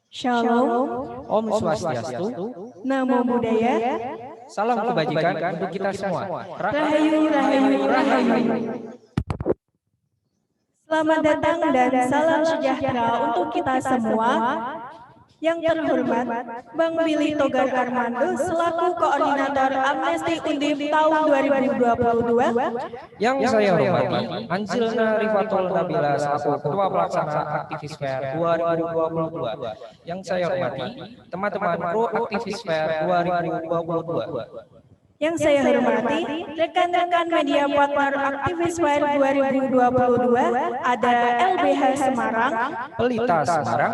Shalom, Om Swastiastu, Namo Buddhaya, salam kebajikan untuk kita semua. Rahayu, Rahayu, Rahayu. Selamat datang dan salam sejahtera untuk kita semua. Yang terhormat, Bang Willy Togar Armando selaku Koordinator Amnesty Undip tahun 2022. Yang saya hormati, Anjilna Rifatul Nabila selaku Ketua Pelaksana Aktivis Fair 2022. Yang saya hormati, teman-teman Pro Aktivis Fair 2022. Yang saya hormati, rekan-rekan media partner Aktivis Fair 2022, ada LBH Semarang, Pelita Semarang,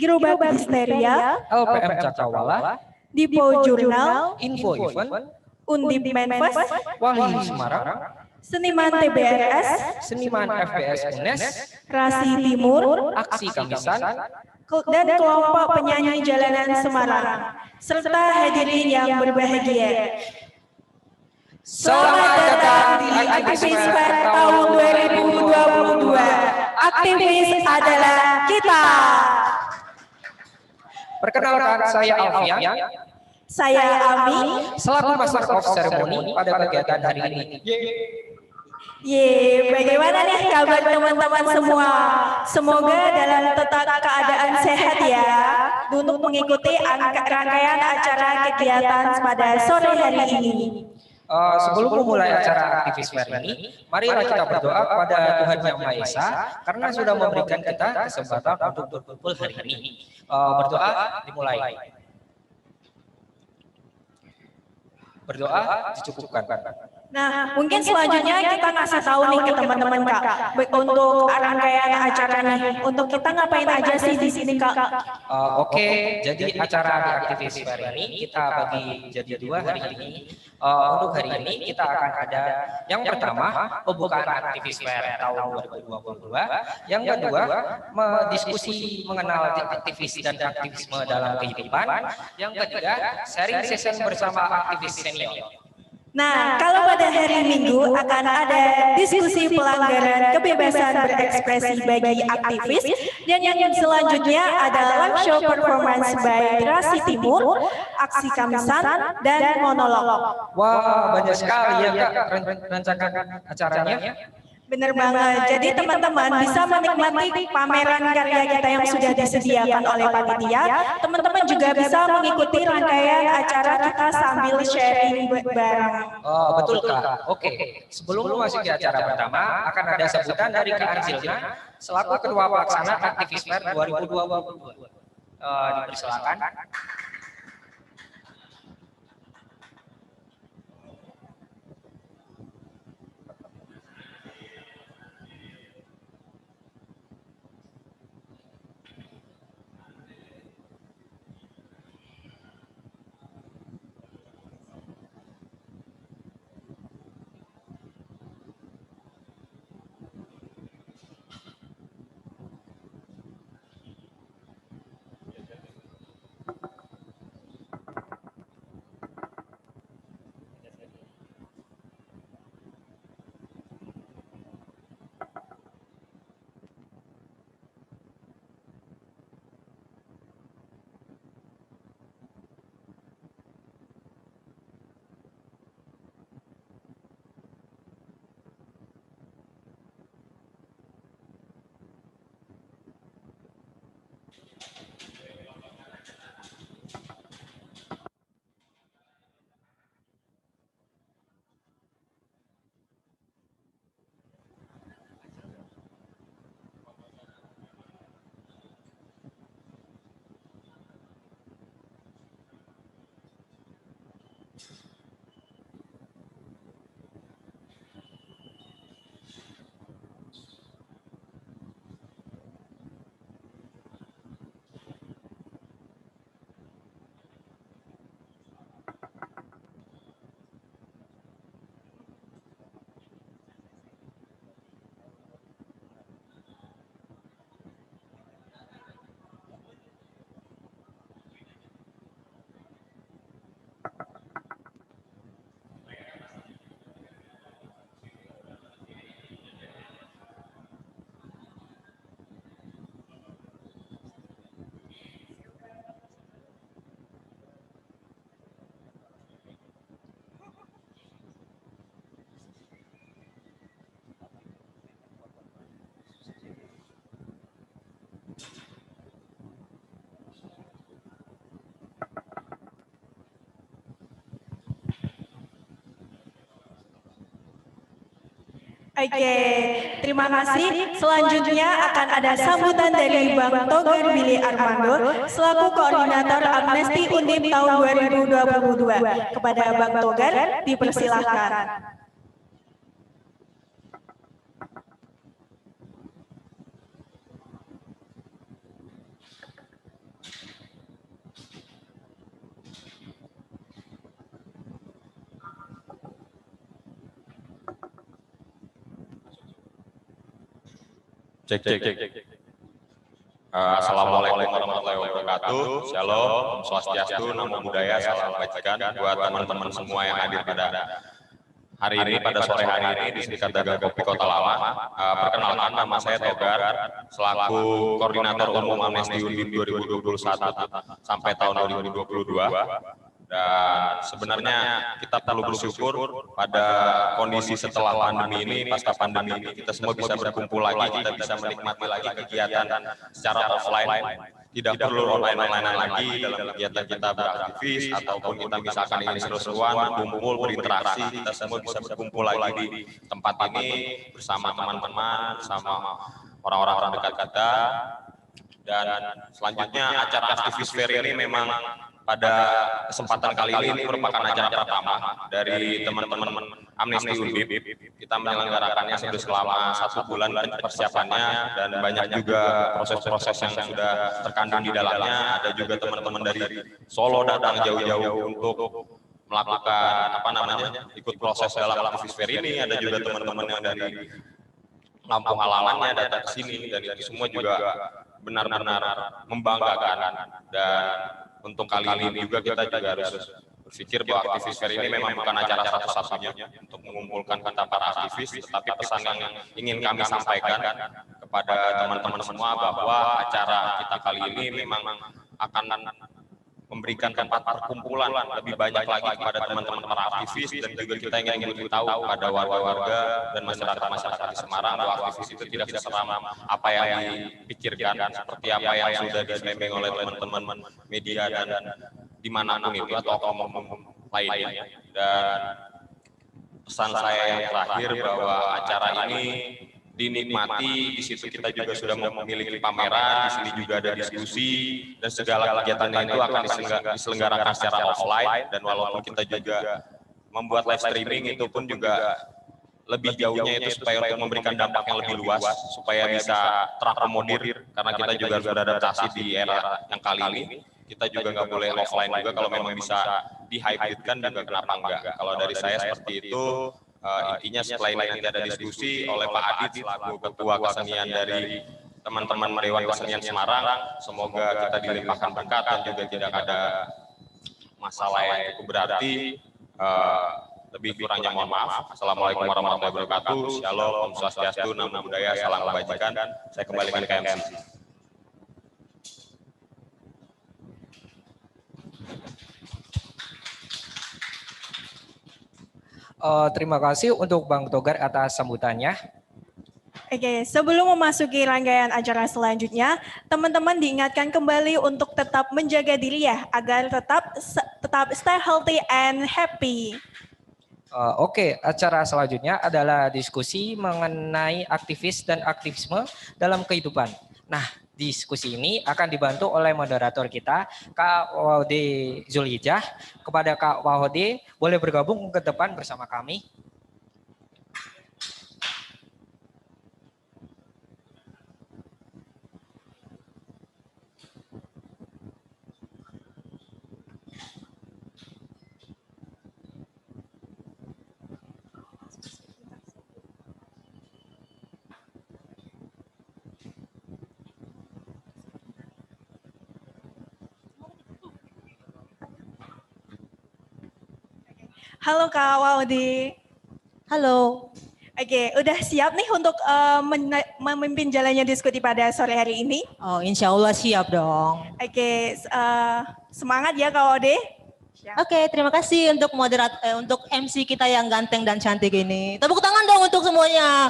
Gerobak Histeria, LPM Cakrawala, Dipo Jurnal, Info Event, Undip Menfes, Wahyu Semarang, Seniman TBRS, Seniman FBS UNES, Rasi Timur, Aksi Kamisan, dan kelompok penyanyi jalanan Semarang, serta hadirin yang berbahagia. Selamat datang di Aktivis Fair tahun 2022. Aktivis adalah kita. Perkenalkan, saya Alfian. Saya Ami, Selaku Master of Ceremony pada kegiatan hari ini. Bagaimana nih kabar teman-teman semua? Semoga dalam tetap keadaan sehat ya, untuk mengikuti rangkaian acara kegiatan pada sore hari ini. Sebelum memulai acara Aktivis Fair ini, marilah kita berdoa kepada Tuhan Yang Maha Esa karena sudah memberikan kita kesempatan untuk berkumpul hari ini. Berdoa dimulai. Berdoa dicukupkan. Nah, mungkin selanjutnya kita ngasih tahu nih ke teman-teman Kak, untuk rangkaian acara nih, untuk kita ngapain aja sih di sini Kak? Oke, jadi acara di Aktivis Fair ini kita bagi jadi dua hari ini. Untuk hari ini kita akan ada yang pertama pembukaan Aktivis Fair tahun 2022, yang kedua diskusi mengenal aktivis dan aktivisme dalam kehidupan, yang ketiga sharing session bersama aktivis senior. Nah, kalau pada hari Minggu akan ada diskusi pelanggaran kebebasan berekspresi bagi aktivis, dan yang selanjutnya ada live show performance by Rasi Timur, Aksi Kamisan, dan monolog. Wah, banyak sekali ya Kak rancangan acaranya. Bener banget, jadi teman-teman bisa menikmati pameran karya kita yang sudah disediakan oleh panitia. Teman-teman juga bisa mengikuti rangkaian acara kita sambil sharing bareng. Betul Kak. Oke, sebelum masuk ke acara pertama, akan ada sambutan dari Kak Anjilna selaku Ketua Pelaksana Aktivis Fair 2022. Dipersilakan. Oke, terima kasih. Selanjutnya akan ada sambutan dari Bang Togar Billy Armando selaku Koordinator Amnesti Undip tahun 2022. Kepada Bang Togar, dipersilahkan. Cek. Assalamualaikum warahmatullahi wabarakatuh. Shalom, Om Swastiastu, Namo Buddhaya, salam kebajikan buat teman-teman semua yang hadir pada hari ini, pada sore hari ini di Serikat Dagang Kopi Kota Lama. Perkenalkan, nama saya Togar, selaku Koordinator Umum Amnesti Undip 2021 sampai tahun 2022. Dan sebenarnya kita perlu bersyukur pada kondisi setelah pandemi ini, pasca pandemi ini, kita semua bisa berkumpul lagi, kita bisa menikmati lagi kegiatan secara offline, tidak perlu online lagi dalam kegiatan kita beraktivis, ataupun kita misalkan ingin seru-seruan, berkumpul, berinteraksi, kita semua bisa berkumpul lagi di tempat ini bersama teman-teman, bersama orang-orang terdekat kita. Dan selanjutnya acara aktivis fair ini memang pada kesempatan kali ini merupakan acara pertama dari teman-teman Amnesti Undip. Kita menyelenggarakannya sudah selama 1 bulan persiapannya, dan banyak juga proses-proses yang sudah terkandung di dalamnya. Ada juga teman-teman dari Solo datang jauh-jauh untuk melakukan ikut proses dalam aktivis fair ini. Ada juga teman-teman yang dari Lampung halamannya datang ke sini, dan itu semua juga benar-benar membanggakan. Dan untuk kali ini juga kita juga harus berpikir bahwa aktivis fair ini memang bukan acara satu-satunya untuk mengumpulkan kita para aktivis, tetapi pesan yang ingin kami sampaikan kepada teman-teman semua bahwa acara kita kali ini memang akan memberikan tempat perkumpulan lebih banyak lagi kepada teman-teman para aktivis, dan juga kita ingin memberitahu kepada warga-warga dan masyarakat di Semarang bahwa aktivis itu tidak seseram apa yang dipikirkan, seperti apa yang sudah di-framing oleh teman-teman media dan dimanapun itu atau oknum lainnya. Dan pesan saya yang terakhir bahwa acara ini dinikmati, di situ kita juga sudah memiliki pameran, di sini juga ada diskusi, dan segala kegiatannya itu akan diselenggarakan secara offline. Dan walaupun kita juga membuat live streaming, itu pun juga lebih jauhnya itu supaya untuk memberikan dampak yang lebih luas, supaya bisa terakomodir, karena kita juga harus beradaptasi di era yang kali ini. Kita juga nggak boleh offline juga, kalau memang bisa dihybridkan juga kenapa enggak. Kalau dari saya seperti itu. Intinya setelah ini nanti ada diskusi oleh Pak Adit selaku Ketua Kesenian dari teman-teman Dewan Kesenian Semarang. Semoga kita dilimpahkan berkat dan juga tidak ada masalah yang cukup berarti. Lebih kurangnya mohon maaf. Assalamualaikum warahmatullahi wabarakatuh. Shalom, Om Swastiastu, Namo Buddhaya, salam kebajikan. Saya kembalikan ke MC. Terima kasih untuk Bang Togar atas sambutannya. Oke, sebelum memasuki rangkaian acara selanjutnya, teman-teman diingatkan kembali untuk tetap menjaga diri ya, agar tetap stay healthy and happy. Oke, acara selanjutnya adalah diskusi mengenai aktivis dan aktivisme dalam kehidupan. Nah, diskusi ini akan dibantu oleh moderator kita, Kak Wahode Zulhijjah. Kepada Kak Wahode, boleh bergabung ke depan bersama kami. Halo Kak Wahode. Halo. Oke, udah siap nih untuk memimpin jalannya diskusi pada sore hari ini? Oh, insya Allah siap dong. Oke, semangat ya Kak Wahode. Oke, terima kasih untuk untuk MC kita yang ganteng dan cantik ini. Tepuk tangan dong untuk semuanya.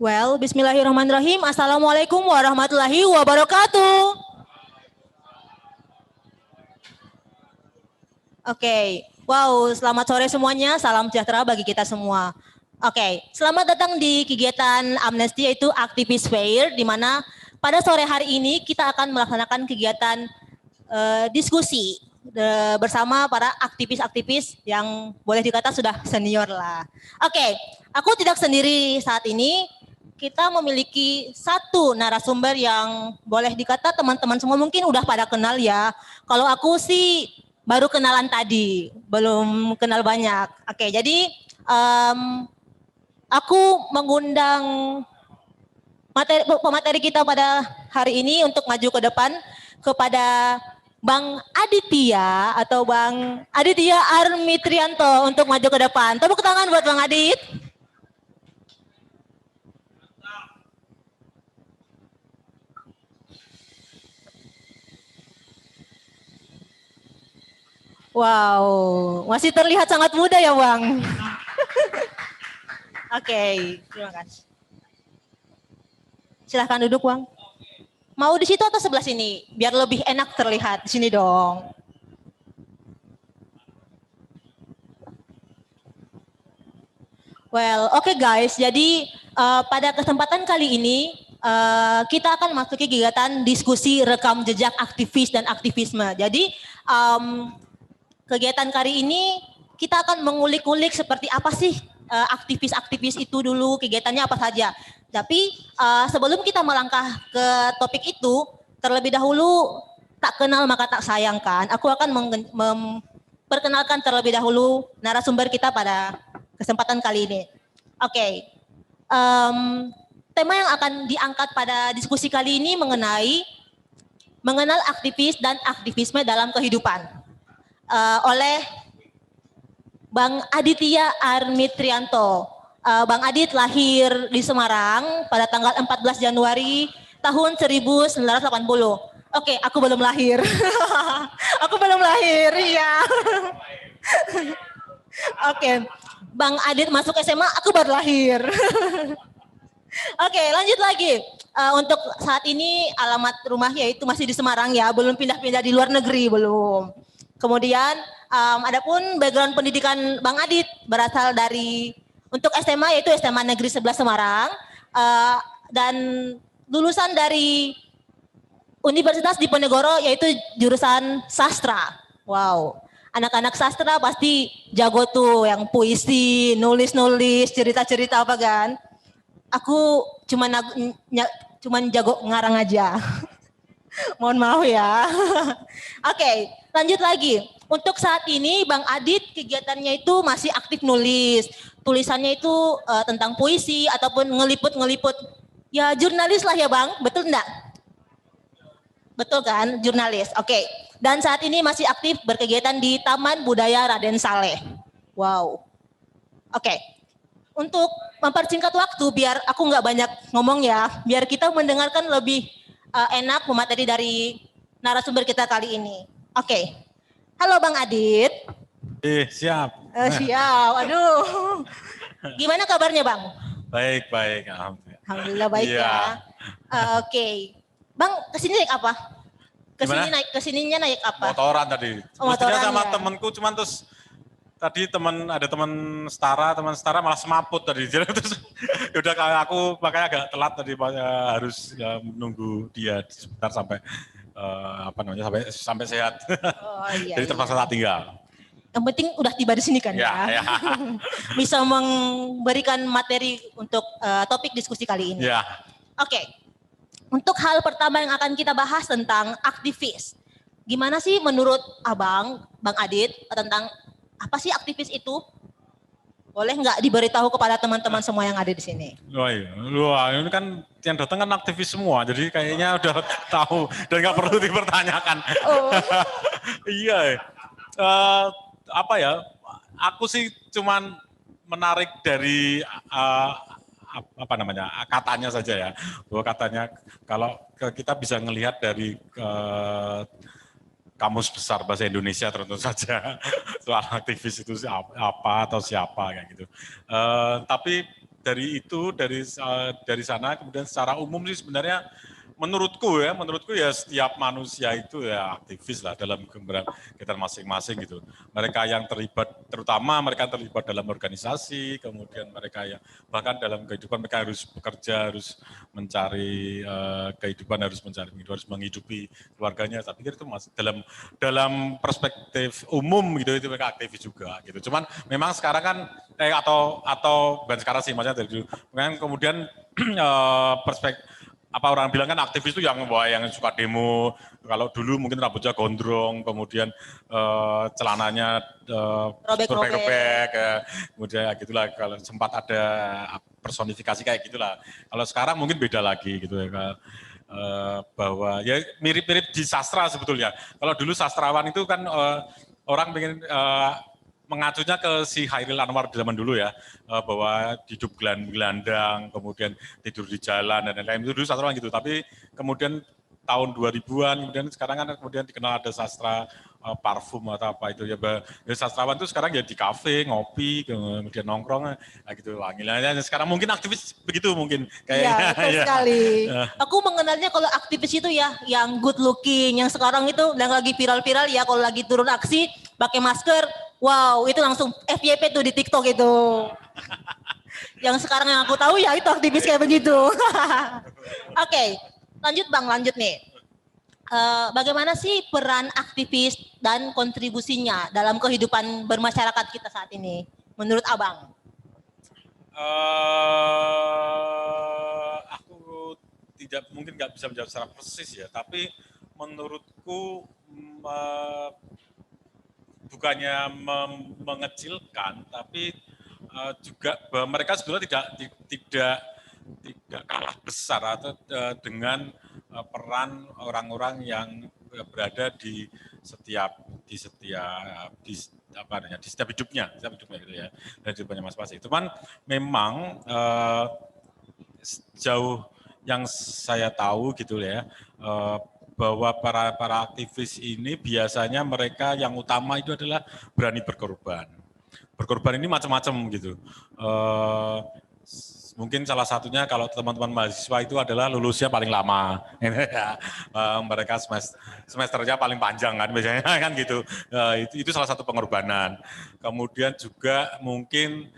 Well, bismillahirrahmanirrahim. Assalamualaikum warahmatullahi wabarakatuh. Oke, wow, selamat sore semuanya. Salam sejahtera bagi kita semua. Oke, selamat datang di kegiatan Amnesty yaitu Activist Fair, di mana pada sore hari ini kita akan melaksanakan kegiatan diskusi bersama para aktivis-aktivis yang boleh dikata sudah senior lah. Oke, aku tidak sendiri saat ini. Kita memiliki satu narasumber yang boleh dikata teman-teman semua mungkin udah pada kenal ya. Kalau aku sih baru kenalan tadi, belum kenal banyak. Oke, jadi aku mengundang pemateri kita pada hari ini untuk maju ke depan kepada Bang Aditya atau Bang Aditya Armitrianto untuk maju ke depan. Tepuk tangan buat Bang Adit. Wow, masih terlihat sangat muda ya Bang. Oke, terima kasih. Silahkan duduk Bang. Mau di situ atau sebelah sini? Biar lebih enak terlihat. Di sini dong. Well, oke guys. Jadi pada kesempatan kali ini kita akan masuki kegiatan diskusi rekam jejak aktivis dan aktivisme. Jadi kegiatan kali ini kita akan mengulik-ulik seperti apa sih aktivis-aktivis itu dulu, kegiatannya apa saja. Tapi sebelum kita melangkah ke topik itu, terlebih dahulu tak kenal maka tak sayang kan. Aku akan memperkenalkan terlebih dahulu narasumber kita pada kesempatan kali ini. Oke, tema yang akan diangkat pada diskusi kali ini mengenal aktivis dan aktivisme dalam kehidupan. Oleh Bang Aditya Armitrianto. Bang Adit lahir di Semarang pada tanggal 14 Januari tahun 1980. Oke, aku belum lahir. Aku belum lahir, iya. Oke, Bang Adit masuk SMA, aku baru lahir. Oke, lanjut lagi. Untuk saat ini alamat rumahnya itu masih di Semarang ya, belum pindah-pindah di luar negeri, belum. Kemudian adapun background pendidikan Bang Adit berasal dari untuk SMA yaitu SMA Negeri 11 Semarang dan lulusan dari Universitas Diponegoro yaitu jurusan sastra. Wow, anak-anak sastra pasti jago tuh yang puisi, nulis-nulis, cerita-cerita apa kan. Aku cuman jago ngarang aja. Mohon maaf ya. Oke, lanjut lagi. Untuk saat ini Bang Adit kegiatannya itu masih aktif nulis. Tulisannya itu tentang puisi ataupun ngeliput-ngeliput. Ya jurnalis lah ya Bang, betul enggak? Betul kan, jurnalis. Oke. Dan saat ini masih aktif berkegiatan di Taman Budaya Raden Saleh. Wow. Oke. Untuk mempersingkat waktu biar aku nggak banyak ngomong ya, biar kita mendengarkan lebih enak pemateri dari narasumber kita kali ini. Oke. Halo Bang Adit. Siap. Siap. Aduh. Gimana kabarnya Bang? Baik, baik. Alhamdulillah. Alhamdulillah baik Iya. ya. Oke. Bang, kesini naik apa? Kesininya naik apa? Motoran tadi. Oh, Mestinya motoran sama ya. temanku, cuman terus tadi ada teman setara malah semaput tadi. Jadi terus udah kayak aku makanya agak telat tadi harus menunggu dia sebentar sampai sampai sehat. Oh iya. Jadi terpaksa tak tinggal. Yang penting udah tiba di sini kan ya. Ya. Bisa memberikan materi untuk topik diskusi kali ini. Ya. Oke. Untuk hal pertama yang akan kita bahas tentang aktivis. Gimana sih menurut Abang, Bang Adit, tentang apa sih aktivis itu? Boleh nggak diberitahu kepada teman-teman semua yang ada di sini? Oh iya, wah ini kan yang datang kan aktivis semua, jadi kayaknya udah tahu dan nggak perlu dipertanyakan. Oh. Iya, apa ya? Aku sih cuman menarik dari katanya saja ya, bahwa katanya kalau kita bisa ngelihat dari kamus besar bahasa Indonesia tentu saja soal aktivis itu apa atau siapa kayak gitu. Tapi dari sana kemudian secara umum sih sebenarnya menurutku ya setiap manusia itu ya aktivis lah dalam kegiatan masing-masing gitu. Mereka yang terlibat, terutama mereka terlibat dalam organisasi, kemudian mereka yang bahkan dalam kehidupan mereka harus bekerja, harus mencari kehidupan, harus menghidupi keluarganya. Saya pikir itu masih dalam perspektif umum gitu itu mereka aktivis juga gitu. Cuman memang sekarang kan atau bukan sekarang sih maksudnya dari dulu. Kemudian perspektif apa orang bilang kan aktivis itu yang suka demo, kalau dulu mungkin rambutnya gondrong, kemudian celananya robek-robek, kemudian gitulah, kalau sempat ada personifikasi kayak gitulah. Kalau sekarang mungkin beda lagi gitu ya, bahwa ya mirip-mirip di sastra sebetulnya. Kalau dulu sastrawan itu kan orang pengen mengacunya ke si Hairil Anwar di zaman dulu ya, bahwa hidup gelandang, kemudian tidur di jalan dan lain-lain, itu dulu sastrawan gitu. Tapi kemudian tahun 2000-an, kemudian sekarang kan kemudian dikenal ada sastra parfum atau apa itu ya, sastrawan itu sekarang ya di kafe, ngopi, kemudian nongkrong, gitu wanginya. Sekarang mungkin aktivis begitu mungkin. Iya, betul sekali. Aku mengenalnya kalau aktivis itu ya, yang good looking, yang sekarang itu yang lagi viral-viral ya, kalau lagi turun aksi, pakai masker, wow, itu langsung FYP tuh di TikTok itu. Yang sekarang yang aku tahu ya itu aktivis kayak begitu. Oke, lanjut nih. Bagaimana sih peran aktivis dan kontribusinya dalam kehidupan bermasyarakat kita saat ini, menurut Abang? Aku mungkin nggak bisa menjawab secara persis ya, tapi menurutku bukannya mengecilkan, tapi juga bahwa mereka sebetulnya tidak kalah besar atau dengan peran orang-orang yang berada di setiap hidupnya gitu ya, dan hidupnya masing-masing. Cuman memang sejauh yang saya tahu gitu ya, bahwa para aktivis ini biasanya mereka yang utama itu adalah berani berkorban. Berkorban ini macam-macam gitu. Mungkin salah satunya kalau teman-teman mahasiswa itu adalah lulusnya paling lama, mereka semesternya paling panjang kan biasanya kan gitu. Itu salah satu pengorbanan. Kemudian juga mungkin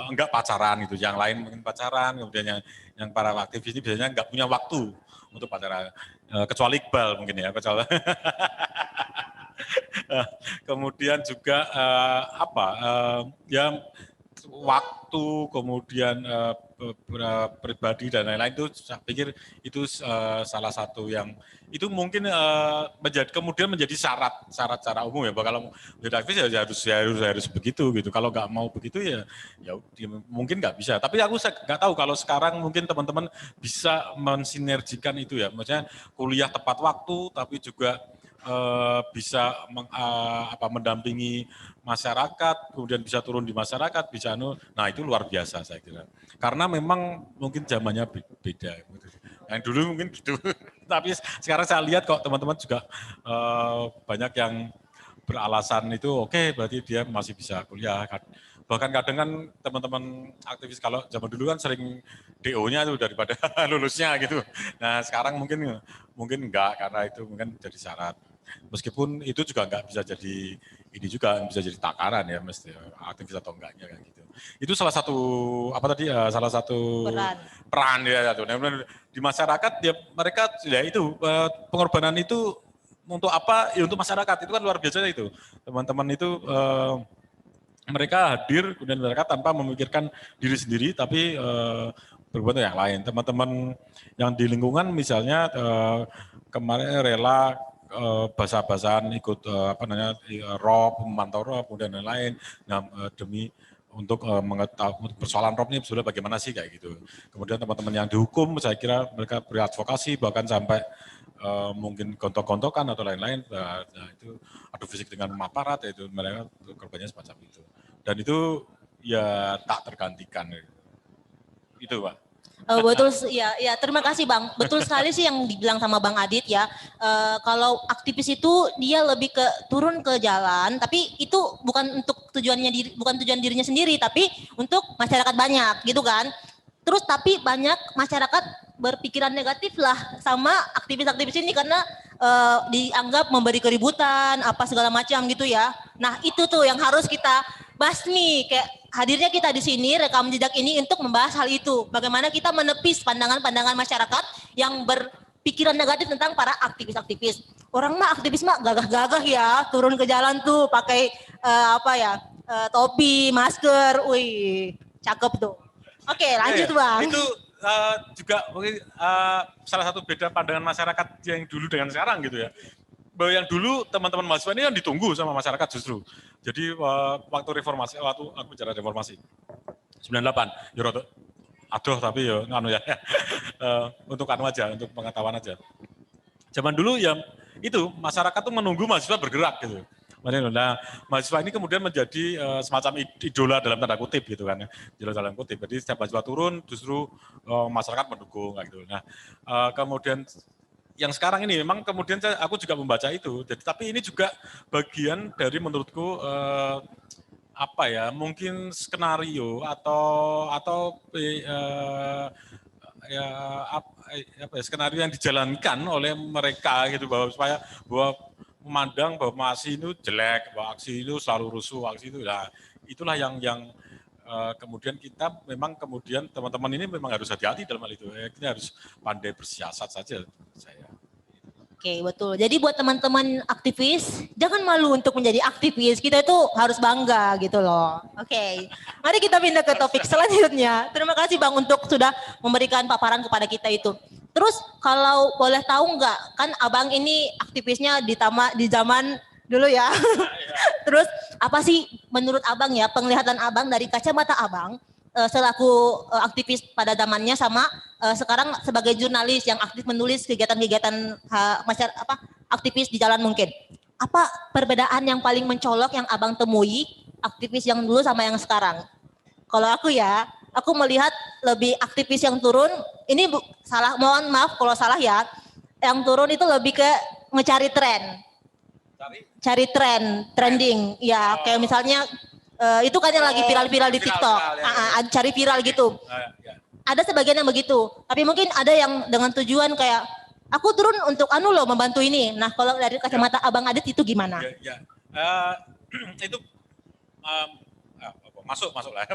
enggak pacaran gitu, yang lain mungkin pacaran, kemudian yang para aktivis ini biasanya enggak punya waktu untuk pacaran, kecuali Iqbal mungkin ya, kemudian juga ya waktu, kemudian pribadi dan lain-lain, itu saya pikir itu salah satu yang itu mungkin kemudian menjadi syarat secara umum ya, bahwa kalau menjadi aktivis ya harus begitu gitu. Kalau nggak mau begitu ya mungkin nggak bisa. Tapi aku nggak tahu kalau sekarang mungkin teman-teman bisa mensinergikan itu ya, maksudnya kuliah tepat waktu tapi juga bisa mendampingi masyarakat, kemudian bisa turun di masyarakat, nah itu luar biasa saya kira. Karena memang mungkin zamannya beda. Yang dulu mungkin gitu, tapi sekarang saya lihat kok teman-teman juga banyak yang beralasan itu oke, berarti dia masih bisa kuliah. Bahkan kadang kan teman-teman aktivis kalau zaman dulu kan sering DO-nya itu daripada lulusnya gitu. Nah sekarang mungkin enggak, karena itu mungkin jadi syarat. Meskipun itu juga enggak bisa jadi bisa jadi takaran ya, mesti aktivis atau enggaknya kayak gitu. Itu salah satu salah satu peran ya itu. Di masyarakat ya mereka ya itu pengorbanan itu untuk apa? Ya untuk masyarakat, itu kan luar biasa itu. Teman-teman itu mereka hadir kemudian mereka tanpa memikirkan diri sendiri tapi berbuat yang lain. Teman-teman yang di lingkungan misalnya kemarin rela basah-basahan ikut ROB, memantau ROB, kemudian lain-lain, demi untuk mengetahui persoalan ROB ini sebenarnya bagaimana sih kayak gitu. Kemudian teman-teman yang dihukum, saya kira mereka beradvokasi bahkan sampai mungkin gontok-gontokan atau lain-lain, itu adu fisik dengan aparat, itu mereka korbannya semacam itu. Dan itu ya tak tergantikan. Itu Pak. Betul, ya terima kasih Bang. Betul sekali sih yang dibilang sama Bang Adit ya. Kalau aktivis itu dia lebih ke turun ke jalan, tapi itu bukan untuk bukan tujuan dirinya sendiri, tapi untuk masyarakat banyak, gitu kan. Terus tapi banyak masyarakat berpikiran negatif lah sama aktivis-aktivis ini karena dianggap memberi keributan, apa segala macam gitu ya. Nah itu tuh yang harus kita basmi, kayak hadirnya kita di sini rekam jejak ini untuk membahas hal itu. Bagaimana kita menepis pandangan-pandangan masyarakat yang berpikiran negatif tentang para aktivis-aktivis. Orang mah aktivis mah gagah-gagah ya, turun ke jalan tuh pakai topi, masker, wih, cakep tuh. Oke, lanjut Bang. Itu juga mungkin salah satu beda pandangan masyarakat yang dulu dengan sekarang gitu ya. Bahwa yang dulu teman-teman mahasiswa ini yang ditunggu sama masyarakat justru. Jadi waktu aku bicara reformasi 98, ya rodo aduh tapi ya untuk untuk pengetahuan aja. Zaman dulu ya itu masyarakat tuh menunggu mahasiswa bergerak gitu. Nah, mahasiswa ini kemudian menjadi semacam idola dalam tanda kutip gitu kan, idola dalam kutip. Jadi setiap mahasiswa turun justru masyarakat mendukung kayak gitu. Nah, kemudian yang sekarang ini memang kemudian aku juga membaca itu. Jadi tapi ini juga bagian dari menurutku mungkin skenario atau skenario yang dijalankan oleh mereka gitu bahwa memandang bahwa aksi itu jelek, bahwa aksi itu selalu rusuh, aksi itu itulah yang kemudian kita memang kemudian teman-teman ini memang harus hati-hati dalam hal itu. Kita harus pandai bersiasat saja saya. Oke, betul. Jadi buat teman-teman aktivis, jangan malu untuk menjadi aktivis. Kita itu harus bangga gitu loh. Oke, mari kita pindah ke topik selanjutnya. Terima kasih Bang untuk sudah memberikan paparan kepada kita itu. Terus kalau boleh tahu nggak, kan Abang ini aktivisnya di zaman dulu ya. Terus apa sih menurut Abang ya, penglihatan Abang dari kacamata Abang selaku aktivis pada zamannya sama sekarang sebagai jurnalis yang aktif menulis kegiatan-kegiatan aktivis di jalan mungkin. Apa perbedaan yang paling mencolok yang Abang temui aktivis yang dulu sama yang sekarang? Kalau aku melihat lebih aktivis yang turun, ini mohon maaf kalau salah ya, yang turun itu lebih ke ngecari tren. Cari tren, trending. Ya, kayak misalnya itu kan yang lagi viral-viral di TikTok. Cari viral gitu. Ada sebagian yang begitu, tapi mungkin ada yang dengan tujuan kayak aku turun untuk membantu ini. Nah, kalau dari kacamata Abang Adit itu gimana? Itu masuk lah.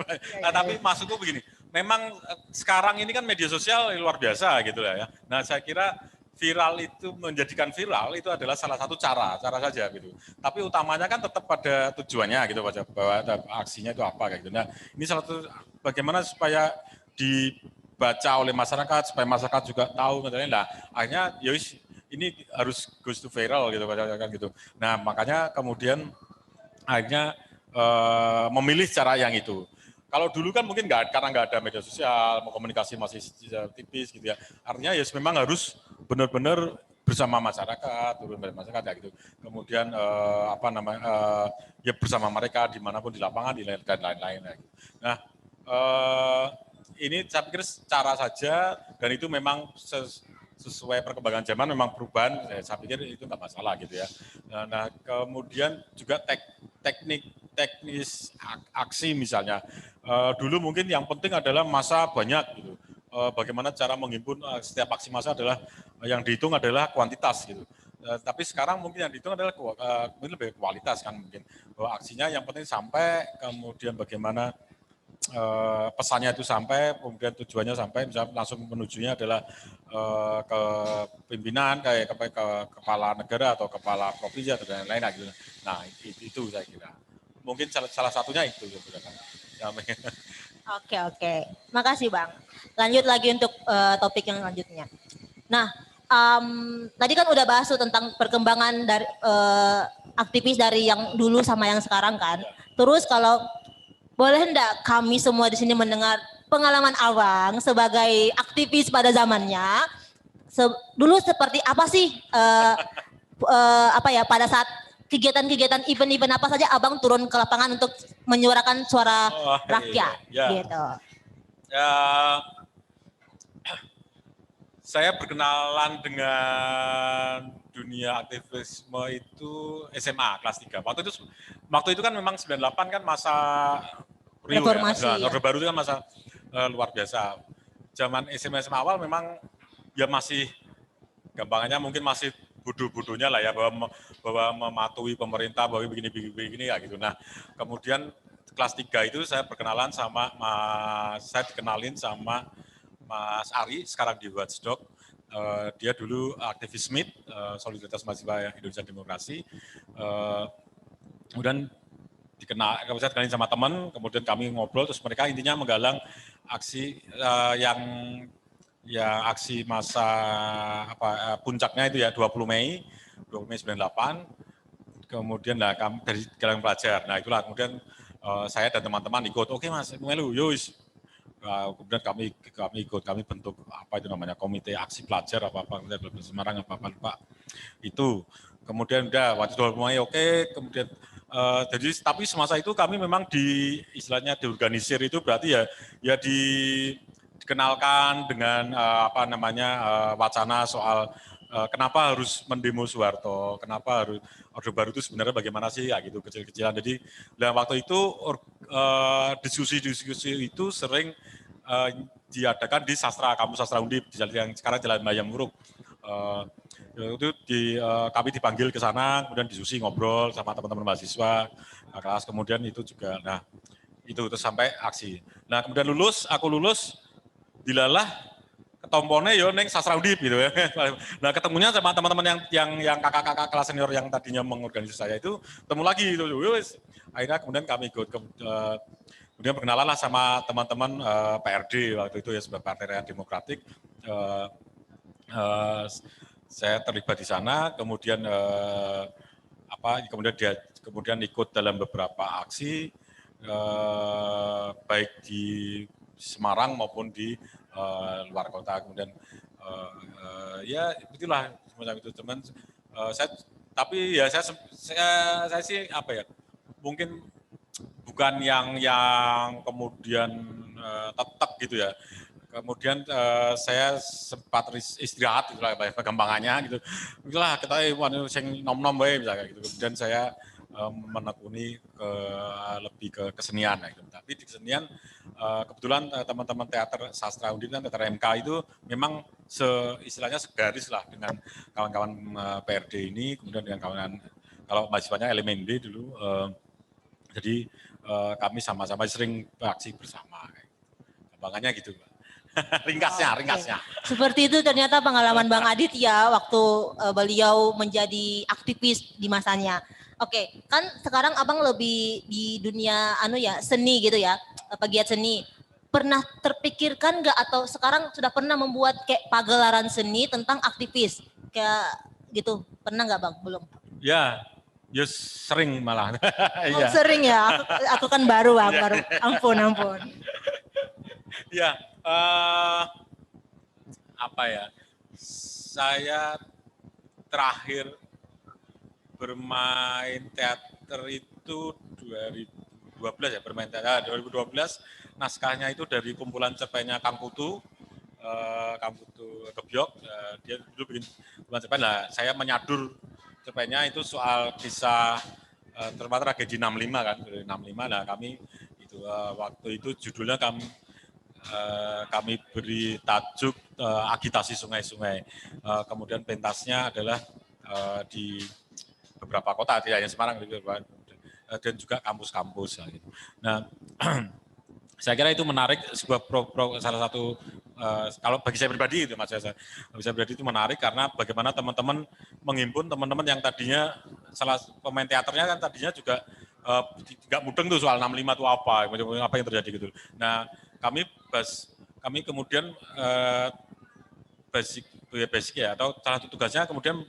Tapi masukku begini, memang sekarang ini kan media sosial luar biasa gitu ya. Nah, saya kira viral itu menjadikan viral itu adalah salah satu cara saja gitu. Tapi utamanya kan tetap pada tujuannya gitu, bahwa aksinya itu apa kayak gitu. Nah, ini salah satu bagaimana supaya dibaca oleh masyarakat, supaya masyarakat juga tahu misalnya. Nah, akhirnya ini harus goes to viral gitu kan gitu. Nah, makanya kemudian akhirnya memilih cara yang itu. Kalau dulu kan mungkin karena nggak ada media sosial, komunikasi masih tipis gitu ya. Artinya memang harus benar-benar bersama masyarakat, turun dari masyarakat ya gitu. Kemudian bersama mereka dimanapun di lapangan, dan lain-lain. Ya, gitu. Nah, ini saya pikir cara saja dan itu memang sesuai perkembangan zaman memang perubahan. Saya pikir itu nggak masalah gitu ya. Nah kemudian juga teknis aksi misalnya. Dulu mungkin yang penting adalah massa banyak gitu. Bagaimana cara menghimpun setiap aksi massa adalah yang dihitung adalah kuantitas gitu. Tapi sekarang mungkin yang dihitung adalah mungkin lebih kualitas kan mungkin. Bahwa aksinya yang penting sampai, kemudian bagaimana pesannya itu sampai, kemudian tujuannya sampai, misalnya langsung menujunya adalah ke pimpinan, kayak ke kepala negara atau kepala provinsi atau lain-lain gitu. Nah itu saya kira. Mungkin salah satunya itu gitu kan. Oke. Makasih Bang. Lanjut lagi untuk topik yang lanjutnya. Nah, tadi kan udah bahas tentang perkembangan dari aktivis dari yang dulu sama yang sekarang kan. Terus kalau boleh enggak kami semua di sini mendengar pengalaman Abang sebagai aktivis pada zamannya. Dulu seperti apa sih pada saat kegiatan-kegiatan event-event apa saja Abang turun ke lapangan untuk menyuarakan suara rakyat gitu. Saya berkenalan dengan dunia aktivisme itu SMA kelas 3. Waktu itu kan memang 98 kan masa Reformasi, ya. ya. Orde Baru itu kan masa luar biasa. Zaman SMA awal memang ya masih gampangannya mungkin masih bodoh-bodohnya lah ya bahwa mematuhi pemerintah bahwa begini ya gitu. Nah, kemudian kelas 3 itu saya berkenalan sama saya dikenalin sama Mas Ari sekarang di Watchdog. Dia dulu aktivis SMIT, Solidaritas Mahasiswa Indonesia Demokrasi. Kemudian saya dikenalin sama teman, kemudian kami ngobrol, terus mereka intinya menggalang aksi yang aksi masa puncaknya itu ya 20 Mei 98. Kemudian lah kami dari kalangan pelajar. Nah itulah kemudian saya dan teman-teman ikut. Oke Mas, melu, yus. Kemudian kami ikut, kami bentuk apa itu namanya komite aksi pelajar apa Semarang apa Pak itu. Kemudian udah waktu 20 Mei oke, kemudian jadi tapi semasa itu kami memang istilahnya diorganisir itu berarti ya dikenalkan dengan wacana soal kenapa harus mendemo Soeharto, kenapa harus Orde Baru itu sebenarnya bagaimana sih ya gitu kecil-kecilan. Jadi waktu itu diskusi-diskusi itu sering diadakan di kampus sastra Undip yang sekarang Jalan Bayam Muruk. Itu kami dipanggil ke sana, kemudian diskusi ngobrol sama teman-teman mahasiswa kelas, kemudian itu juga, nah itu terus sampai aksi. Nah kemudian aku lulus, dilalah ketomponnya yo neng sastra Undip gitu ya. Nah ketemunya sama teman-teman yang kakak-kakak kelas senior yang tadinya mengorganisasi saya itu ketemu lagi itu. Akhirnya kemudian kami ikut kemudian berkenalan lah sama teman-teman PRD waktu itu ya sebagai Partai Rakyat Demokratik. Saya terlibat di sana, kemudian kemudian ikut dalam beberapa aksi baik di Semarang maupun di luar kota. Kemudian ya itulah semacam itu teman. Saya sih apa ya, mungkin bukan yang kemudian tetap gitu ya. Kemudian saya sempat istirahat itulah gampangannya gitu. Itulah kita sing nom-nom wae misalnya gitu. Kemudian saya menekuni lebih ke kesenian gitu. Tapi di kesenian kebetulan teman-teman teater sastra Undip dan teater MK itu memang istilahnya segaris lah dengan kawan-kawan PRD ini, kemudian dengan kawan kalau mahasiswanya LMND dulu. Jadi kami sama-sama sering beraksi bersama. Gampangannya gitu, Pak. ringkasnya. Seperti itu ternyata pengalaman Bang Adit ya waktu beliau menjadi aktivis di masanya. Oke, kan sekarang Abang lebih di dunia seni gitu ya, pegiat seni. Pernah terpikirkan nggak atau sekarang sudah pernah membuat kayak pagelaran seni tentang aktivis kayak gitu? Pernah nggak Bang? Belum. Ya sering malah. Ya. Sering ya, aku kan baru Bang, baru. Ampun. Ya, saya terakhir bermain teater itu 2012 ya, bermain teater 2012, naskahnya itu dari kumpulan cerpennya Kang Putu Gebyok, dia dulu bikin kumpulan cerpen, saya menyadur cerpennya itu soal kisah terutama tragedi 65 kan, 65 kami itu waktu itu judulnya kami beri tajuk agitasi sungai-sungai. Kemudian pentasnya adalah di beberapa kota, tidak hanya Semarang, dan juga kampus-kampus. Nah, saya kira itu menarik, sebuah salah satu, kalau bagi saya pribadi itu Mas Yasa, bagi saya pribadi itu menarik karena bagaimana teman-teman menghimpun teman-teman yang tadinya, salah pemain teaternya kan tadinya juga nggak mudeng tuh soal 65 itu apa yang terjadi gitu. Nah, kami kemudian basic ya, atau salah satu tugasnya kemudian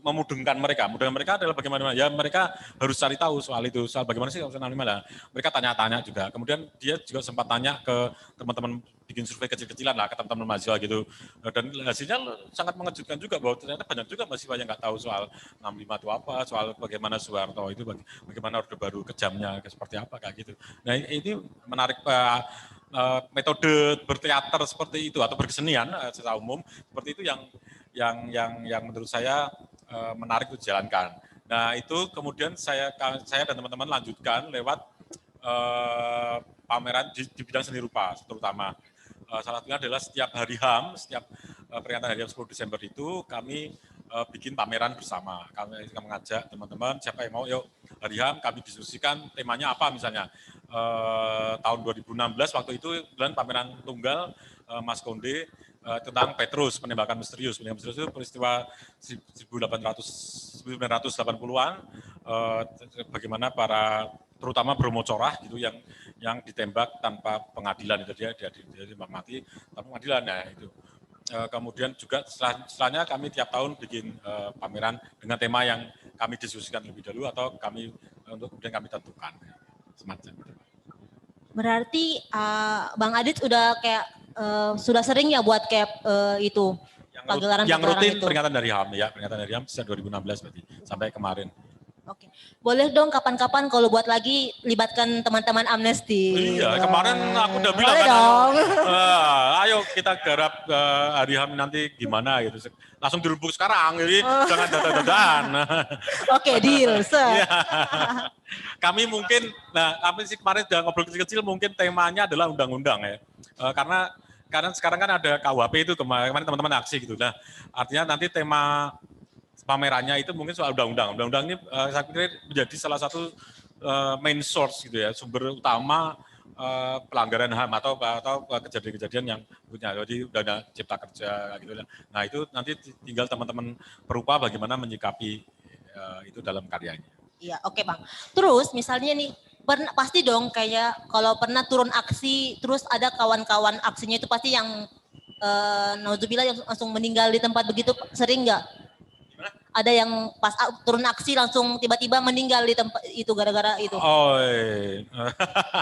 memudengkan mereka. Mudengkan mereka adalah bagaimana ya mereka harus cari tahu soal itu, soal bagaimana sih 65 lah. Mereka tanya-tanya juga. Kemudian dia juga sempat tanya ke teman-teman, bikin survei kecil-kecilan lah ke teman-teman mahasiswa gitu. Dan hasilnya sangat mengejutkan juga bahwa ternyata banyak juga mahasiswa yang nggak tahu soal 65 itu apa, soal bagaimana Soeharto itu, bagaimana Orde Baru kejamnya seperti apa kayak gitu. Nah ini menarik Pak. metode berteater seperti itu atau berkesenian secara umum seperti itu yang menurut saya menarik untuk dijalankan. Nah itu kemudian saya dan teman-teman lanjutkan lewat pameran di bidang seni rupa terutama. Salah satunya adalah setiap hari HAM, setiap peringatan hari HAM 10 Desember itu kami bikin pameran bersama. Kami mengajak teman-teman siapa yang mau, yuk hari HAM kami diskusikan temanya apa misalnya. Tahun 2016 waktu itu bulan pameran tunggal Mas Konde tentang Petrus, penembakan misterius. Penembakan misterius itu peristiwa 1980-an, bagaimana terutama Bromo Corah gitu yang ditembak tanpa pengadilan, itu dia ditembak mati tanpa pengadilan. Nah itu. Kemudian juga setelahnya kami tiap tahun bikin pameran dengan tema yang kami diskusikan lebih dahulu atau kemudian kami tentukan. Semacam itu. Berarti Bang Adit udah kayak sudah sering ya buat kayak itu pagelaran yang rutin itu. peringatan dari HAM ya, peringatan dari HAM sejak 2016 berarti sampai kemarin. Oke, boleh dong kapan-kapan kalau buat lagi libatkan teman-teman Amnesty. Iya, kemarin aku udah bilang boleh kan, dong. ayo kita garap hari HAM nanti gimana gitu. Langsung dirubuk sekarang, jadi jangan dadah-dadahan. Oke, deal. Iya. Kami mungkin, kami sih kemarin udah ngobrol kecil-kecil, mungkin temanya adalah undang-undang ya. Karena sekarang kan ada KUHP itu kemarin teman-teman aksi gitu. Nah, artinya nanti tema pamerannya itu mungkin soal undang-undang. Undang-undang ini saya pikir menjadi salah satu main source gitu ya, sumber utama pelanggaran HAM atau kejadian-kejadian yang punya. Jadi Undang-Undang Cipta Kerja gitu. Nah itu nanti tinggal teman-teman perupa bagaimana menyikapi itu dalam karyanya. Iya, oke Bang. Terus misalnya nih, pasti dong kayak kalau pernah turun aksi, terus ada kawan-kawan aksinya itu pasti yang nauzubillah yang langsung meninggal di tempat begitu, sering nggak? Ada yang pas turun aksi langsung tiba-tiba meninggal di tempat itu gara-gara itu. Oh, iya.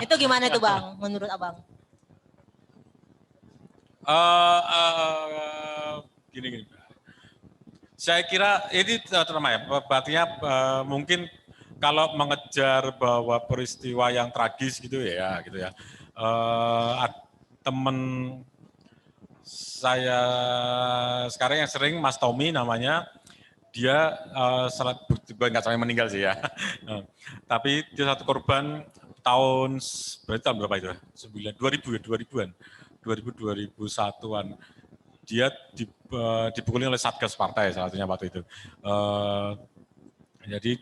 Itu gimana itu Bang, menurut Abang? Gini. Saya kira ini terutama ya, artinya mungkin kalau mengejar bahwa peristiwa yang tragis gitu ya. Teman saya sekarang yang sering Mas Tommy namanya, dia nggak sampai meninggal sih ya. Tapi dia satu korban berarti tahun berapa itu? 2000-an. 2000-2001-an. Dia dipukuli oleh Satgas Partai salah satunya waktu itu. Jadi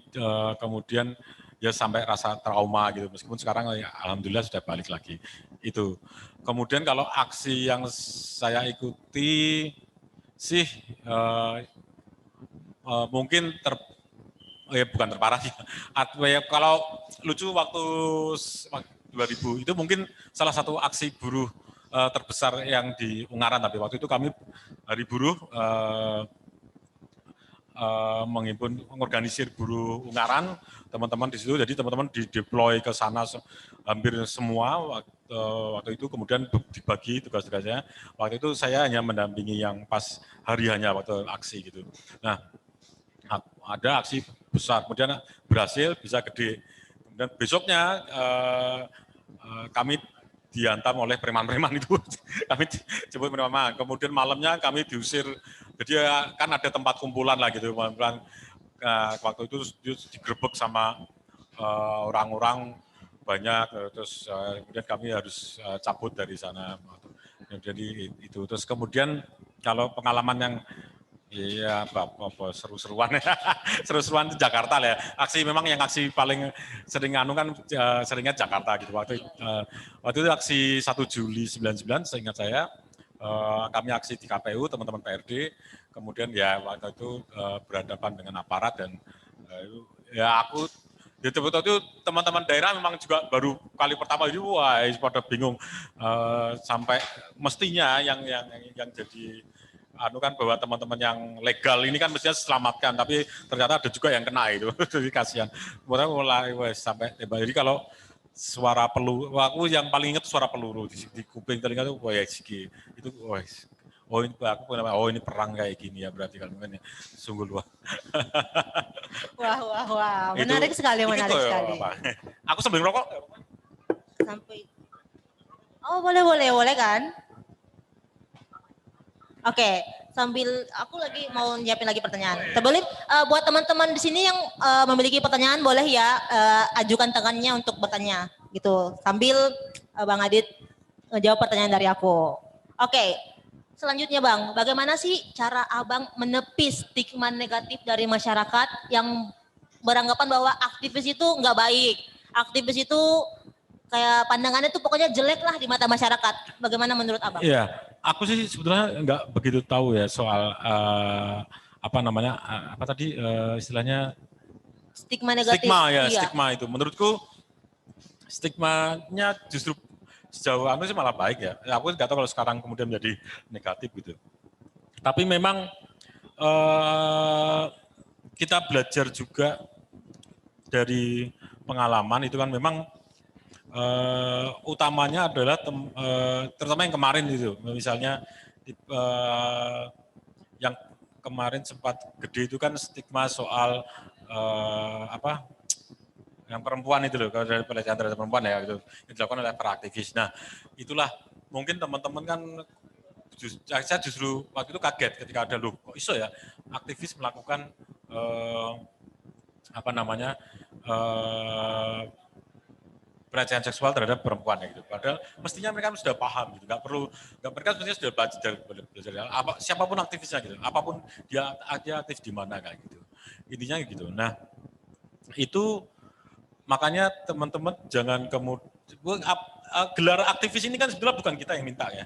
kemudian ya sampai rasa trauma gitu, meskipun sekarang ya, alhamdulillah sudah balik lagi. Itu. Kemudian kalau aksi yang saya ikuti sih mungkin bukan terparah sih. Kalau lucu waktu 2000 itu mungkin salah satu aksi buruh terbesar yang di Ungaran, tapi waktu itu kami hari buruh mengorganisir buruh Ungaran, teman-teman di situ, jadi teman-teman dideploy ke sana hampir semua waktu itu, kemudian dibagi tugas-tugasnya. Waktu itu saya hanya mendampingi yang pas hari hanya waktu aksi gitu. Nah, ada aksi besar, kemudian berhasil, bisa gede. Kemudian besoknya kami dihantam oleh preman-preman itu, kami jemput preman. Kemudian malamnya kami diusir, jadi kan ada tempat kumpulan lah gitu, waktu itu digerebek sama orang-orang banyak, terus kemudian kami harus cabut dari sana. Jadi itu, terus kemudian kalau pengalaman yang iya, seru-seruan ya. Seru-seruan di Jakarta lah ya. Memang yang aksi paling sering kan seringnya Jakarta gitu. Waktu itu aksi 1 Juli 99 seingat saya, kami aksi di KPU, teman-teman PRD, kemudian ya waktu itu berhadapan dengan aparat dan ya aku di waktu itu teman-teman daerah memang juga baru kali pertama itu wah pada bingung sampai mestinya yang jadi kan bahwa teman-teman yang legal ini kan mestinya selamatkan, tapi ternyata ada juga yang kena itu, jadi kasihan. Kemudian mulai sampai tembak. Jadi kalau suara peluru, aku yang paling ingat suara peluru di kuping telinga itu, wah itu, ini perang kayak gini ya berarti kalau mungkin ya, sungguh luar. Wah, menarik sekali. Aku sambil ngerokok. Sampai Oh boleh kan? Oke, sambil aku lagi mau nyiapin lagi pertanyaan. Boleh buat teman-teman di sini yang memiliki pertanyaan boleh ya ajukan tangannya untuk bertanya gitu. Sambil Bang Adit ngejawab pertanyaan dari aku. Oke, selanjutnya Bang, bagaimana sih cara Abang menepis stigma negatif dari masyarakat yang beranggapan bahwa aktivis itu nggak baik, aktivis itu kayak pandangannya tuh pokoknya jelek lah di mata masyarakat. Bagaimana menurut Abang? Iya, aku sih sebetulnya nggak begitu tahu ya soal apa namanya, apa tadi istilahnya Stigma negatif. stigma ya, Iya. stigma itu. Menurutku stigmanya justru sejauh aku sih malah baik ya. Aku nggak tahu kalau sekarang kemudian menjadi negatif gitu. Tapi memang kita belajar juga dari pengalaman itu kan memang utamanya adalah terutama yang kemarin itu, misalnya yang kemarin sempat gede itu kan stigma soal apa yang perempuan itu loh, kalau dari pelecehan terhadap perempuan ya itu yang dilakukan oleh para aktivis. Nah itulah mungkin teman-teman kan saya justru waktu itu kaget ketika ada loh kok iso ya aktivis melakukan apa namanya pelecehan seksual terhadap perempuan ya gitu. Padahal mestinya mereka sudah paham gitu, mereka mestinya sudah belajar apa siapapun aktivisnya gitu, apapun dia aktif di mana kayak gitu. Intinya gitu. Nah, itu makanya teman-teman jangan kemudian gelar aktivis ini kan sebetulnya bukan kita yang minta ya.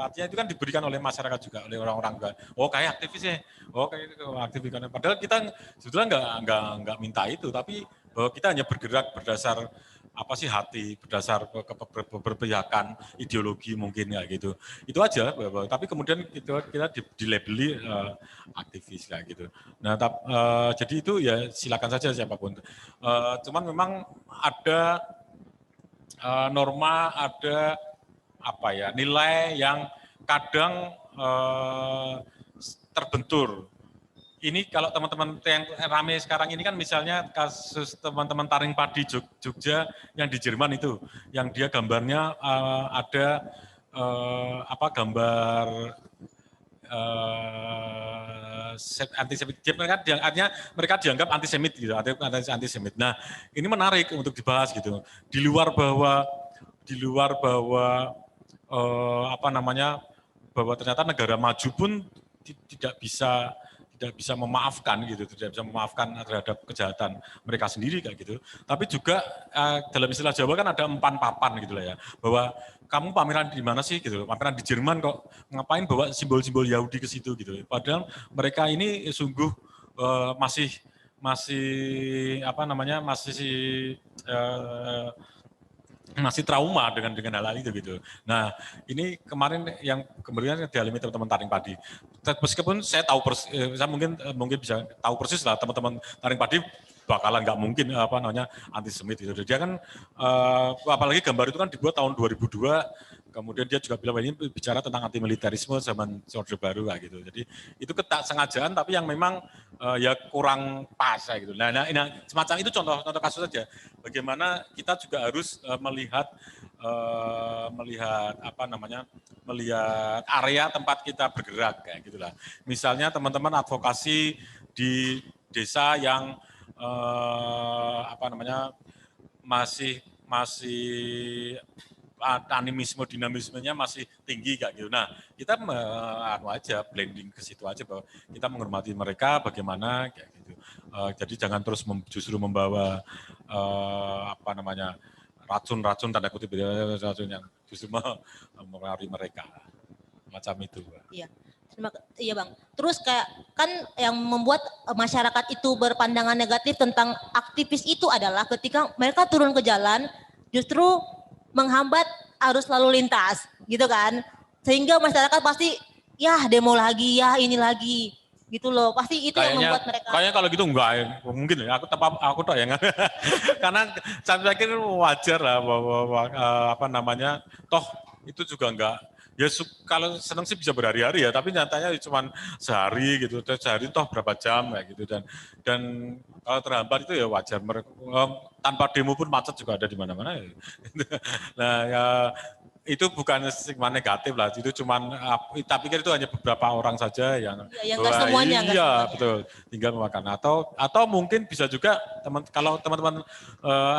Artinya itu kan diberikan oleh masyarakat juga, oleh orang-orang juga. Oh kayak aktivis ya, oh kayak aktivis. Padahal kita sebetulnya nggak minta itu, tapi bahwa kita hanya bergerak berdasar apa sih hati, berdasar keberpihakan ideologi mungkin ya gitu. Itu aja. Tapi kemudian kita dilabeli aktivis kayak gitu. Nah, jadi itu ya silakan saja siapapun. Cuman memang ada norma, ada apa ya nilai yang kadang terbentur. Ini kalau teman-teman yang rame sekarang ini kan misalnya kasus teman-teman taring padi Jogja yang di Jerman itu, yang dia gambarnya ada apa gambar antisemit. Artinya mereka dianggap antisemit gitu, antisemit. Nah ini menarik untuk dibahas gitu. Di luar bahwa apa namanya bahwa ternyata negara maju pun tidak bisa memaafkan gitu, tidak bisa memaafkan terhadap kejahatan mereka sendiri kayak gitu. Tapi juga dalam istilah Jawa kan ada empan papan gitu lah ya, bahwa kamu pameran di mana sih gitu, pameran di Jerman kok ngapain bawa simbol-simbol Yahudi ke situ gitu. Padahal mereka ini sungguh masih apa namanya masih trauma dengan hal itu gitu. Nah ini kemarin yang kemudian dialami teman-teman taring padi. Meskipun saya tahu saya mungkin bisa tahu persis lah teman-teman taring padi bakalan nggak mungkin apa namanya antisemit itu. Dia kan apalagi gambar itu kan dibuat tahun 2002. Kemudian dia juga bilang ini bicara tentang anti militerisme zaman Orde Baru kayak gitu. Jadi itu sengajaan tapi yang memang ya kurang pas kayak gitu. Nah, semacam itu contoh kasus saja. Bagaimana kita juga harus melihat area tempat kita bergerak kayak gitulah. Misalnya teman-teman advokasi di desa yang masih animisme dinamismenya masih tinggi kayak gitu. Nah, kita aja blending ke situ aja bahwa kita menghormati mereka bagaimana kayak gitu. Jadi jangan terus justru membawa racun tanda kutip racun yang justru mempengaruhi mereka. Macam itu. Iya. Iya Bang. Terus kayak kan yang membuat masyarakat itu berpandangan negatif tentang aktivis itu adalah ketika mereka turun ke jalan justru menghambat arus lalu lintas gitu kan. Sehingga masyarakat pasti ya demo lagi, ya ini lagi gitu loh. Pasti itu yang membuat mereka. Kayaknya kalau gitu enggak mungkin ya. Aku tak yang karena saya pikir wajar lah bahwa toh itu juga enggak ya kalau senang sih bisa berhari-hari ya, tapi nyatanya cuma sehari gitu, sehari toh berapa jam kayak gitu dan kalau terhambat itu ya wajar. Tanpa demo pun macet juga ada di mana-mana. Nah ya itu bukan stigma negatif lah, itu cuman, tapi pikir itu hanya beberapa orang saja yang, yang nggak semuanya, nggak iya semuanya. betul, tinggal memakan. Atau mungkin bisa juga kalau teman-teman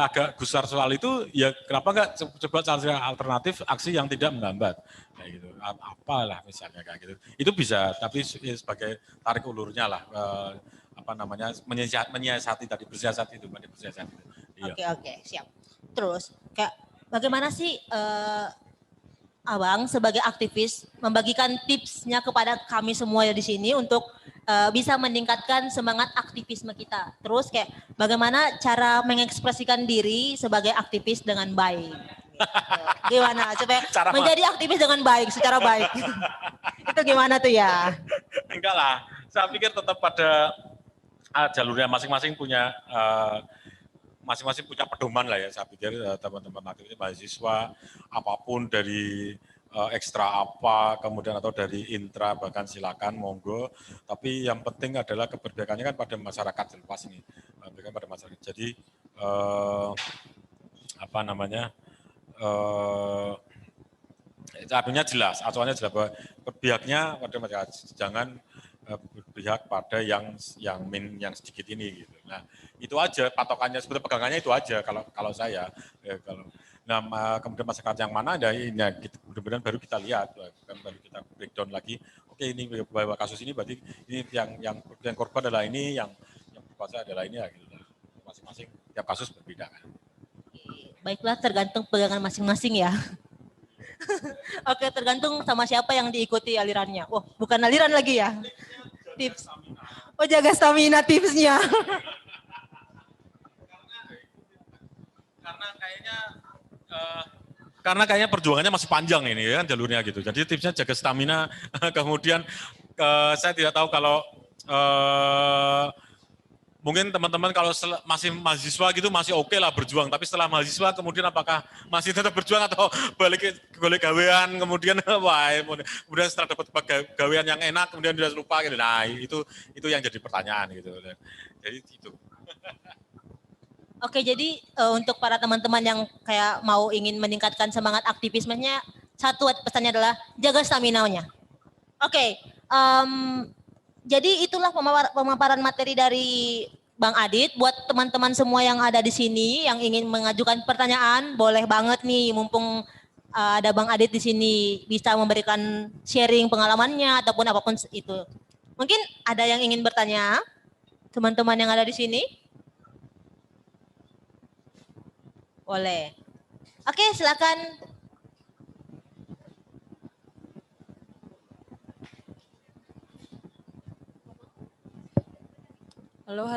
agak gusar soal itu, ya kenapa nggak coba cari alternatif aksi yang tidak menghambat, kayak gitu, apalah misalnya kayak gitu. Itu bisa, tapi sebagai tarik ulurnya lah, apa namanya, menyiasati tadi, bersiasat itu, bersiasat itu. Iya. Oke, siap. Terus kayak bagaimana sih Abang sebagai aktivis membagikan tipsnya kepada kami semua di sini untuk bisa meningkatkan semangat aktivisme kita. Terus kayak bagaimana cara mengekspresikan diri sebagai aktivis dengan baik. Gitu. Gimana supaya menjadi aktivis dengan baik, secara baik. Itu gimana tuh ya? Enggak lah, saya pikir tetap pada jalurnya masing-masing punya pedoman lah ya, saya pikir teman-teman aktivis mahasiswa apapun dari ekstra apa, kemudian atau dari intra bahkan silakan monggo, tapi yang penting adalah keberpihakannya kan pada masyarakat lepas ini, pada masyarakat. Jadi apa namanya, artinya jelas, aturannya jelas bahwa berpihaknya pada masyarakat, jangan berpihak pada yang sedikit ini gitu. Nah, itu aja patokannya, sebetulnya pegangannya itu aja kalau saya. Kemudian masyarakat yang mana ada ini, kemudian baru kita lihat, baru kita breakdown lagi. Oke, ini bahwa kasus ini berarti ini yang korban adalah ini, yang berkuasa adalah ini ya gitu. Masing-masing tiap kasus berbeda kan. Baiklah, tergantung pegangan masing-masing ya. Oke, tergantung sama siapa yang diikuti alirannya. Oh, bukan aliran lagi ya. Tips. Oh, jaga stamina tipsnya. Karena kayaknya perjuangannya masih panjang ini ya kan jalurnya gitu. Jadi tipsnya jaga stamina. Kemudian saya tidak tahu kalau mungkin teman-teman kalau masih mahasiswa gitu masih oke lah berjuang. Tapi setelah mahasiswa kemudian apakah masih tetap berjuang atau balik gawean kemudian kemudian setelah dapat gawean yang enak kemudian sudah lupa gitu. Nah itu yang jadi pertanyaan gitu. Jadi itu. Oke, jadi untuk para teman-teman yang kayak ingin meningkatkan semangat aktivismenya, satu pesannya adalah jaga stamina-nya. Oke, jadi itulah pemaparan materi dari Bang Adit. Buat teman-teman semua yang ada di sini yang ingin mengajukan pertanyaan, boleh banget nih mumpung ada Bang Adit di sini bisa memberikan sharing pengalamannya ataupun apapun itu. Mungkin ada yang ingin bertanya, teman-teman yang ada di sini? Boleh. Oke, silakan. Halo.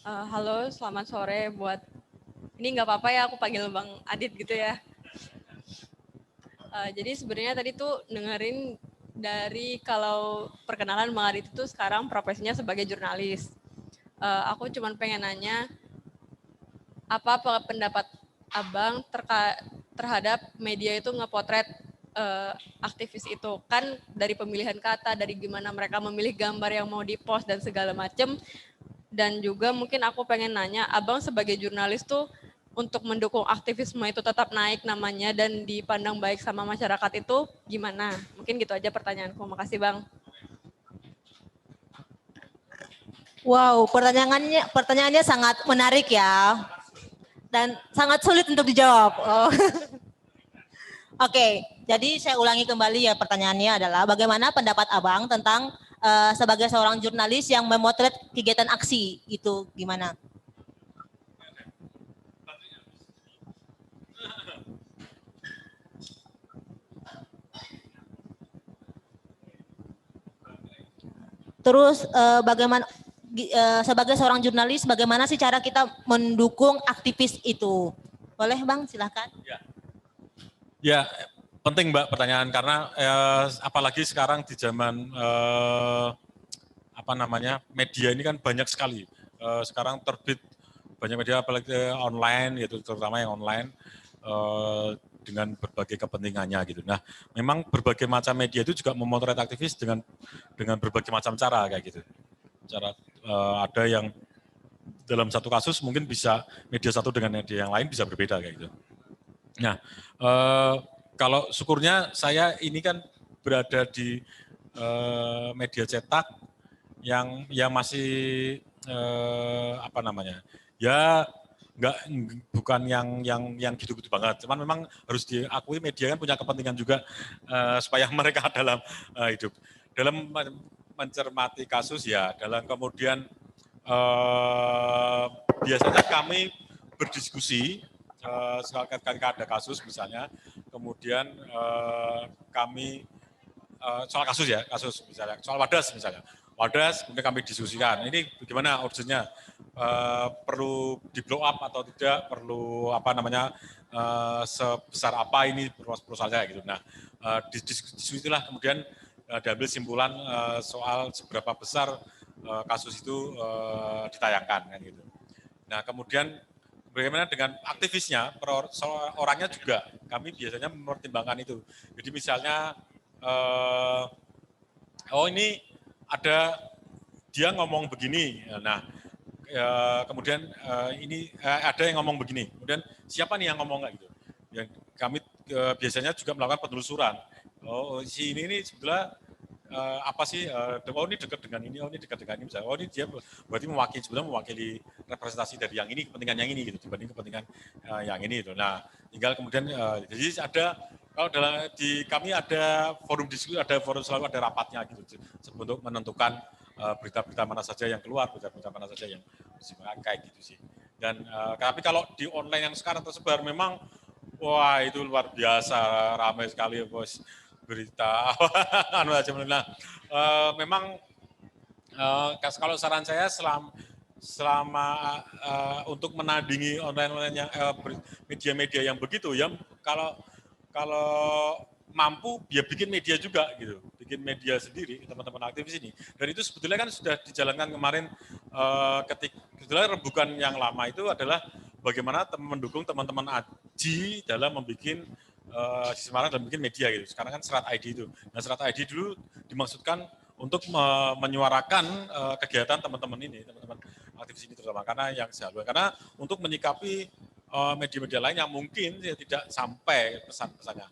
Halo, selamat sore buat ini nggak apa-apa ya aku panggil Bang Adit gitu ya. Jadi sebenarnya tadi tuh dengerin dari kalau perkenalan Bang Adit itu sekarang profesinya sebagai jurnalis. Aku cuman pengen nanya apa pendapat Abang terhadap media itu ngepotret aktivis itu, kan dari pemilihan kata, dari gimana mereka memilih gambar yang mau dipost dan segala macem. Dan juga mungkin aku pengen nanya, Abang sebagai jurnalis tuh untuk mendukung aktivisme itu tetap naik namanya dan dipandang baik sama masyarakat itu gimana? Mungkin gitu aja pertanyaanku. Makasih Bang. Wow, pertanyaannya sangat menarik ya. Dan sangat sulit untuk dijawab. Oh. Oke, jadi saya ulangi kembali ya, pertanyaannya adalah bagaimana pendapat Abang tentang sebagai seorang jurnalis yang memotret kegiatan aksi itu gimana? Terus bagaimana sebagai seorang jurnalis bagaimana sih cara kita mendukung aktivis itu? Boleh Bang, silakan. Ya, penting Mbak pertanyaan karena apalagi sekarang di zaman media ini kan banyak sekali. Sekarang terbit banyak media apalagi online, yaitu terutama yang online. dengan berbagai kepentingannya gitu. Nah, memang berbagai macam media itu juga memotret aktivis dengan berbagai macam cara kayak gitu. Cara ada yang dalam satu kasus mungkin bisa media satu dengan media yang lain bisa berbeda kayak gitu. Nah, kalau syukurnya saya ini kan berada di media cetak yang masih apa namanya, ya bukan yang gitu-gitu banget. Cuman memang harus diakui media kan punya kepentingan juga supaya mereka dalam hidup, dalam mencermati kasus ya, dalam kemudian biasanya kami berdiskusi ketika ada kasus misalnya, kemudian kami soal kasus ya, kasus misalnya, soal Wadas misalnya. Wadas, kemudian kami diskusikan, ini bagaimana urgennya, perlu di blow up atau tidak, perlu apa namanya, sebesar apa ini perusahaannya gitu. Nah, disitulah kemudian diambil simpulan soal seberapa besar kasus itu ditayangkan kan gitu. Nah, kemudian bagaimana dengan aktivisnya, orangnya juga kami biasanya mempertimbangkan itu. Jadi misalnya, oh ini ada dia ngomong begini, nah kemudian ini ada yang ngomong begini, kemudian siapa nih yang ngomong kayak gitu. Yang kami biasanya juga melakukan penelusuran. Oh si ini sebetulnya apa sih? Oh ini dekat dengan ini, oh ini dekat dengan ini, misalnya. Oh ini dia berarti mewakili representasi dari yang ini, kepentingan yang ini gitu dibanding kepentingan yang ini itu. Nah tinggal kemudian jadi ada. Kalau di kami ada forum diskusi, ada forum selalu ada rapatnya gitu untuk menentukan berita-berita mana saja yang keluar, berita-berita mana saja yang kayak gitu sih. Dan tapi kalau di online yang sekarang tersebar memang wah itu luar biasa ramai sekali bos berita anu aja. Nah, memang kalau saran saya selama untuk menandingi online yang media-media yang begitu ya, kalau mampu ya bikin media juga gitu, bikin media sendiri teman-teman aktivis ini. Dan itu sebetulnya kan sudah dijalankan kemarin ketika rembukan yang lama itu adalah bagaimana mendukung teman-teman AJI dalam membuat di Semarang dalam bikin media gitu. Sekarang kan Serat ID itu. Nah Serat ID dulu dimaksudkan untuk menyuarakan kegiatan teman-teman ini, teman-teman aktivis ini terutama karena yang sehat. Karena untuk menyikapi media-media lain yang mungkin ya, tidak sampai pesan-pesannya.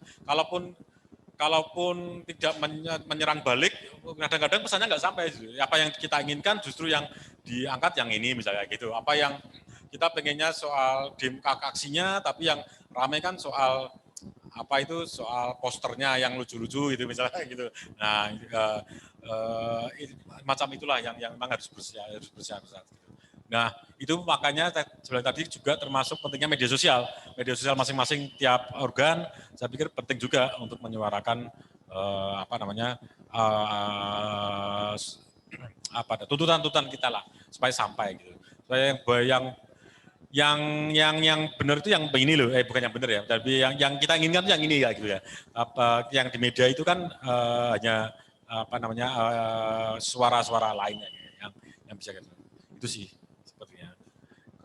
Kalaupun tidak menyerang balik, kadang-kadang pesannya nggak sampai. Apa yang kita inginkan justru yang diangkat yang ini misalnya gitu. Apa yang kita pengennya soal aksinya, tapi yang ramai kan soal apa itu soal posternya yang lucu-lucu gitu misalnya gitu. Nah macam itulah yang memang harus bersiap. Nah, itu makanya sebenarnya tadi juga termasuk pentingnya media sosial. Media sosial masing-masing tiap organ, saya pikir penting juga untuk menyuarakan tuntutan-tuntutan kita lah supaya sampai gitu. Supaya yang benar itu yang ini loh, bukan yang benar ya, tapi yang kita inginkan itu yang ini ya gitu ya. Yang di media itu kan hanya suara-suara lainnya yang bisa gitu. Itu sih.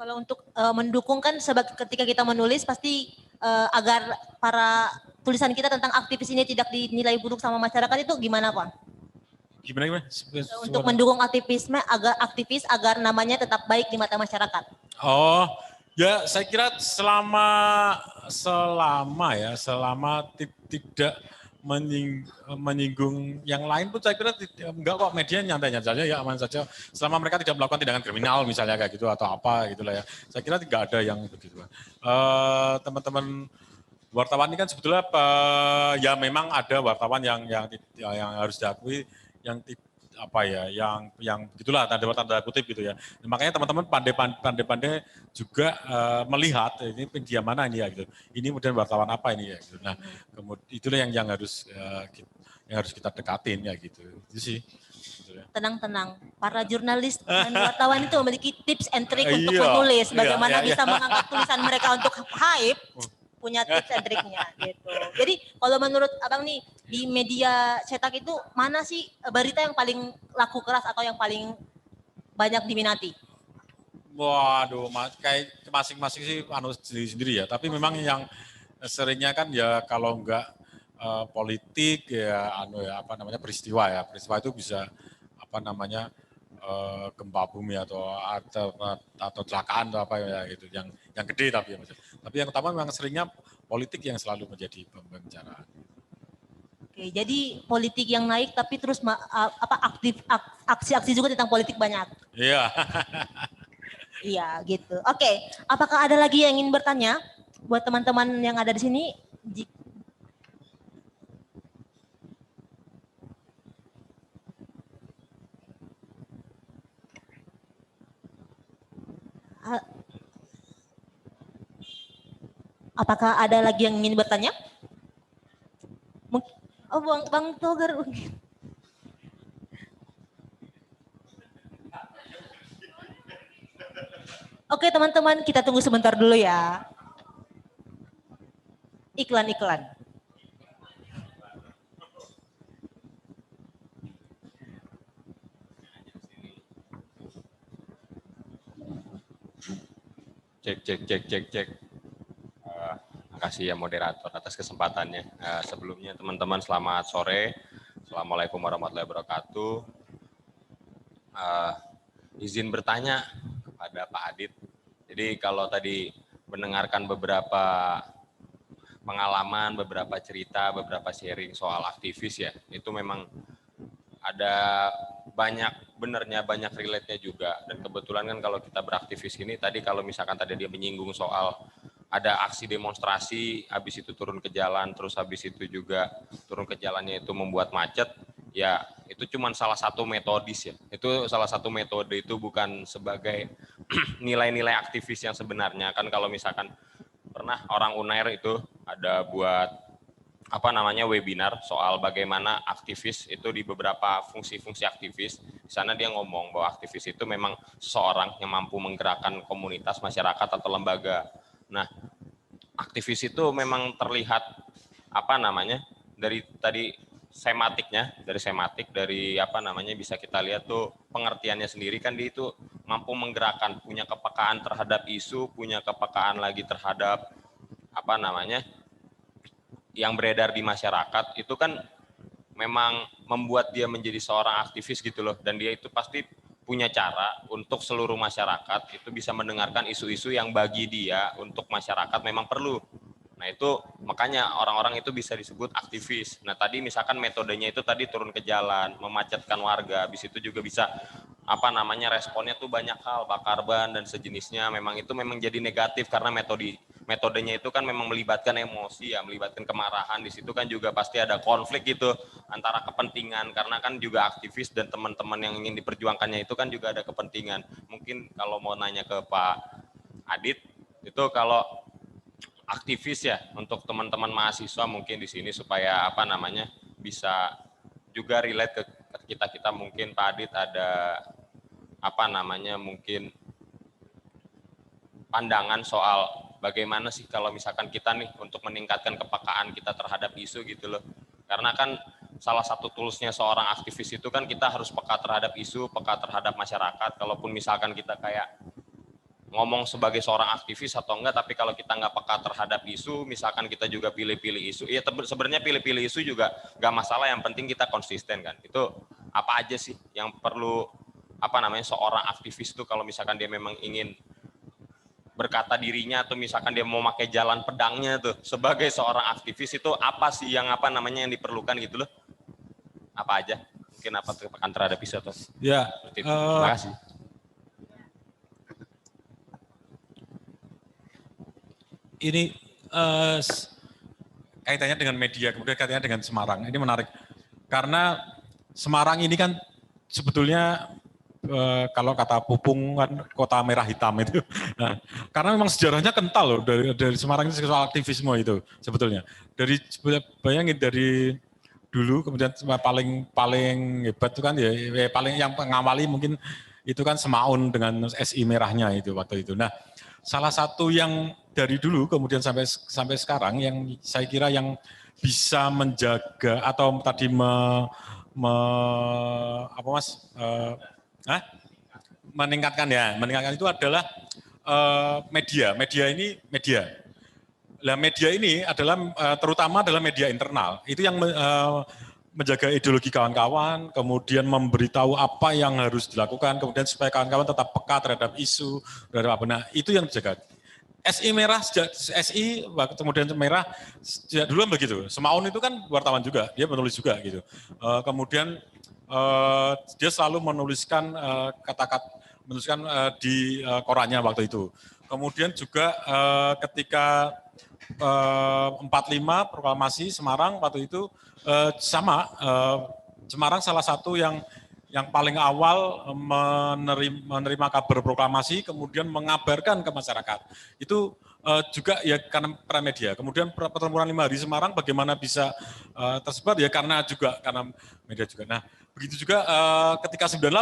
Kalau untuk mendukung kan ketika kita menulis pasti agar para tulisan kita tentang aktivis ini tidak dinilai buruk sama masyarakat itu gimana Pak? Gimana? Untuk mendukung aktivis agar namanya tetap baik di mata masyarakat. Oh, ya saya kira selama tidak menyinggung yang lain pun saya kira enggak kok, media nyantai-nyantai saja ya, aman saja selama mereka tidak melakukan tindakan kriminal misalnya kayak gitu atau apa gitulah ya. Saya kira tidak ada yang begitu. Teman-teman wartawan ini kan sebetulnya ya memang ada wartawan yang harus diakui yang yang begitulah tanda kutip gitu ya. Makanya teman-teman pandai-pandai juga melihat ini media mana ini ya gitu. Ini kemudian wartawan apa ini ya gitu. Nah, kemudian itulah yang harus kita dekatin ya gitu. Itu sih. Tenang-tenang, para jurnalis dan wartawan itu memiliki tips and trick untuk menulis. Bagaimana bisa mengangkat tulisan mereka untuk hype. Punya tips and triknya gitu. Jadi kalau menurut Abang nih di media cetak itu mana sih berita yang paling laku keras atau yang paling banyak diminati? Waduh, kayak masing-masing sih sendiri ya. Tapi memang seringnya kan ya kalau enggak politik ya peristiwa ya. Peristiwa itu bisa gempa bumi atau kecelakaan atau apa ya gitu yang gede tapi ya Mas. Tapi yang utama memang seringnya politik yang selalu menjadi pembicaraan. Oke, jadi politik yang naik tapi terus aksi-aksi juga tentang politik banyak. Iya. Iya gitu. Oke, apakah ada lagi yang ingin bertanya buat teman-teman yang ada di sini? Apakah ada lagi yang ingin bertanya? Oh, Bang Togar. Oke teman-teman, kita tunggu sebentar dulu ya. Iklan-iklan. Cek. Makasih ya moderator atas kesempatannya. Sebelumnya teman-teman selamat sore. Assalamualaikum warahmatullahi wabarakatuh. Izin bertanya kepada Pak Adit. Jadi kalau tadi mendengarkan beberapa pengalaman, beberapa cerita, beberapa sharing soal aktivis ya, itu memang ada banyak benernya, banyak relate-nya juga. Dan kebetulan kan kalau kita beraktivis ini, tadi kalau misalkan tadi dia menyinggung soal ada aksi demonstrasi, habis itu turun ke jalan, terus habis itu juga turun ke jalannya itu membuat macet, ya itu cuma salah satu metodis ya. Itu salah satu metode, itu bukan sebagai nilai-nilai aktivis yang sebenarnya. Kan kalau misalkan pernah orang Unair itu ada buat webinar soal bagaimana aktivis itu di beberapa fungsi-fungsi aktivis. Di sana dia ngomong bahwa aktivis itu memang seseorang yang mampu menggerakkan komunitas, masyarakat atau lembaga. Nah, aktivis itu memang terlihat dari tadi bisa kita lihat tuh pengertiannya sendiri kan dia itu mampu menggerakkan, punya kepekaan terhadap isu, punya kepekaan lagi terhadap yang beredar di masyarakat, itu kan memang membuat dia menjadi seorang aktivis gitu loh. Dan dia itu pasti punya cara untuk seluruh masyarakat itu bisa mendengarkan isu-isu yang bagi dia untuk masyarakat memang perlu. Nah itu makanya orang-orang itu bisa disebut aktivis. Nah tadi misalkan metodenya itu tadi turun ke jalan, memacetkan warga, habis itu juga bisa responnya tuh banyak hal, bakar ban dan sejenisnya. Memang itu memang jadi negatif karena metodenya itu kan memang melibatkan emosi ya, melibatkan kemarahan. Di situ kan juga pasti ada konflik gitu antara kepentingan, karena kan juga aktivis dan teman-teman yang ingin diperjuangkannya itu kan juga ada kepentingan. Mungkin kalau mau nanya ke Pak Adit, itu kalau aktivis ya untuk teman-teman mahasiswa mungkin di sini supaya bisa juga relate ke kita mungkin Pak Adit ada mungkin pandangan soal bagaimana sih kalau misalkan kita nih untuk meningkatkan kepekaan kita terhadap isu gitu loh. Karena kan salah satu toolsnya seorang aktivis itu kan kita harus peka terhadap isu, peka terhadap masyarakat. Kalaupun misalkan kita kayak ngomong sebagai seorang aktivis atau enggak, tapi kalau kita nggak peka terhadap isu, misalkan kita juga pilih-pilih isu, iya sebenarnya pilih-pilih isu juga nggak masalah, yang penting kita konsisten kan. Itu apa aja sih yang perlu seorang aktivis itu kalau misalkan dia memang ingin berkata dirinya atau misalkan dia mau pakai jalan pedangnya tuh sebagai seorang aktivis, itu apa sih yang yang diperlukan gitu loh? Apa aja? Mungkin apa tekan terhadap isu atau? Ya. Terima kasih. Ini kaitannya dengan media, kemudian kaitannya dengan Semarang. Ini menarik karena Semarang ini kan sebetulnya kalau kata Pupung kan kota merah hitam itu. Nah, karena memang sejarahnya kental loh dari Semarang itu soal aktivisme itu sebetulnya. Bayangin dari dulu, kemudian paling hebat itu kan ya paling yang pengawali mungkin itu kan Semaun dengan SI merahnya itu waktu itu. Nah, salah satu yang dari dulu kemudian sampai sekarang yang saya kira yang bisa menjaga atau tadi meningkatkan itu adalah media. Media ini Lah media ini adalah terutama adalah media internal. Itu yang menjaga ideologi kawan-kawan, kemudian memberitahu apa yang harus dilakukan, kemudian supaya kawan-kawan tetap peka terhadap isu, terhadap apa. Nah, itu yang dijaga. SI merah, SI kemudian merah sejak dulu begitu. Semaun itu kan wartawan juga, dia menulis juga gitu. Kemudian dia selalu menuliskan kata-kata, menuliskan di korannya waktu itu. Kemudian juga ketika 45 proklamasi Semarang waktu itu sama, Semarang salah satu yang paling awal menerima kabar proklamasi, kemudian mengabarkan ke masyarakat. Itu juga ya karena peran media. Kemudian pertempuran 5 hari Semarang bagaimana bisa tersebar ya karena media juga. Nah, begitu juga ketika 98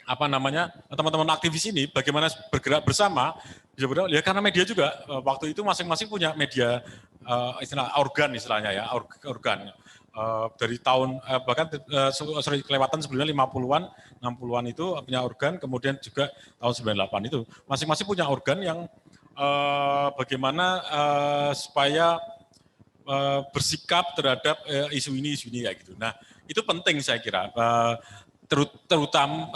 teman-teman aktivis ini bagaimana bergerak bersama ya karena media juga waktu itu masing-masing punya media istilahnya ya organ dari tahun bahkan kelewatan sebelumnya 50-an 60-an itu punya organ, kemudian juga tahun 98 itu masing-masing punya organ yang bagaimana supaya bersikap terhadap isu ini kayak gitu. Nah, itu penting saya kira. Terutama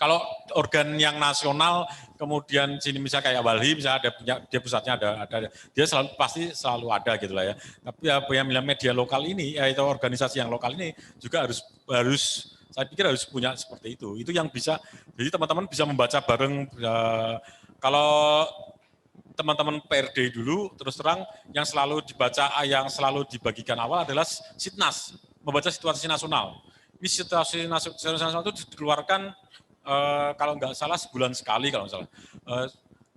kalau organ yang nasional, kemudian sini misalnya kayak Walhi, misalnya dia pusatnya ada, dia pasti selalu ada gitu lah ya. Tapi yang media lokal ini, yaitu organisasi yang lokal ini juga harus saya pikir harus punya seperti itu. Itu yang bisa, jadi teman-teman bisa membaca bareng. Kalau teman-teman PRD dulu, terus terang yang selalu dibagikan awal adalah Sitnas, membaca situasi nasional. Ini situasi nasional itu dikeluarkan kalau nggak salah sebulan sekali kalau nggak salah.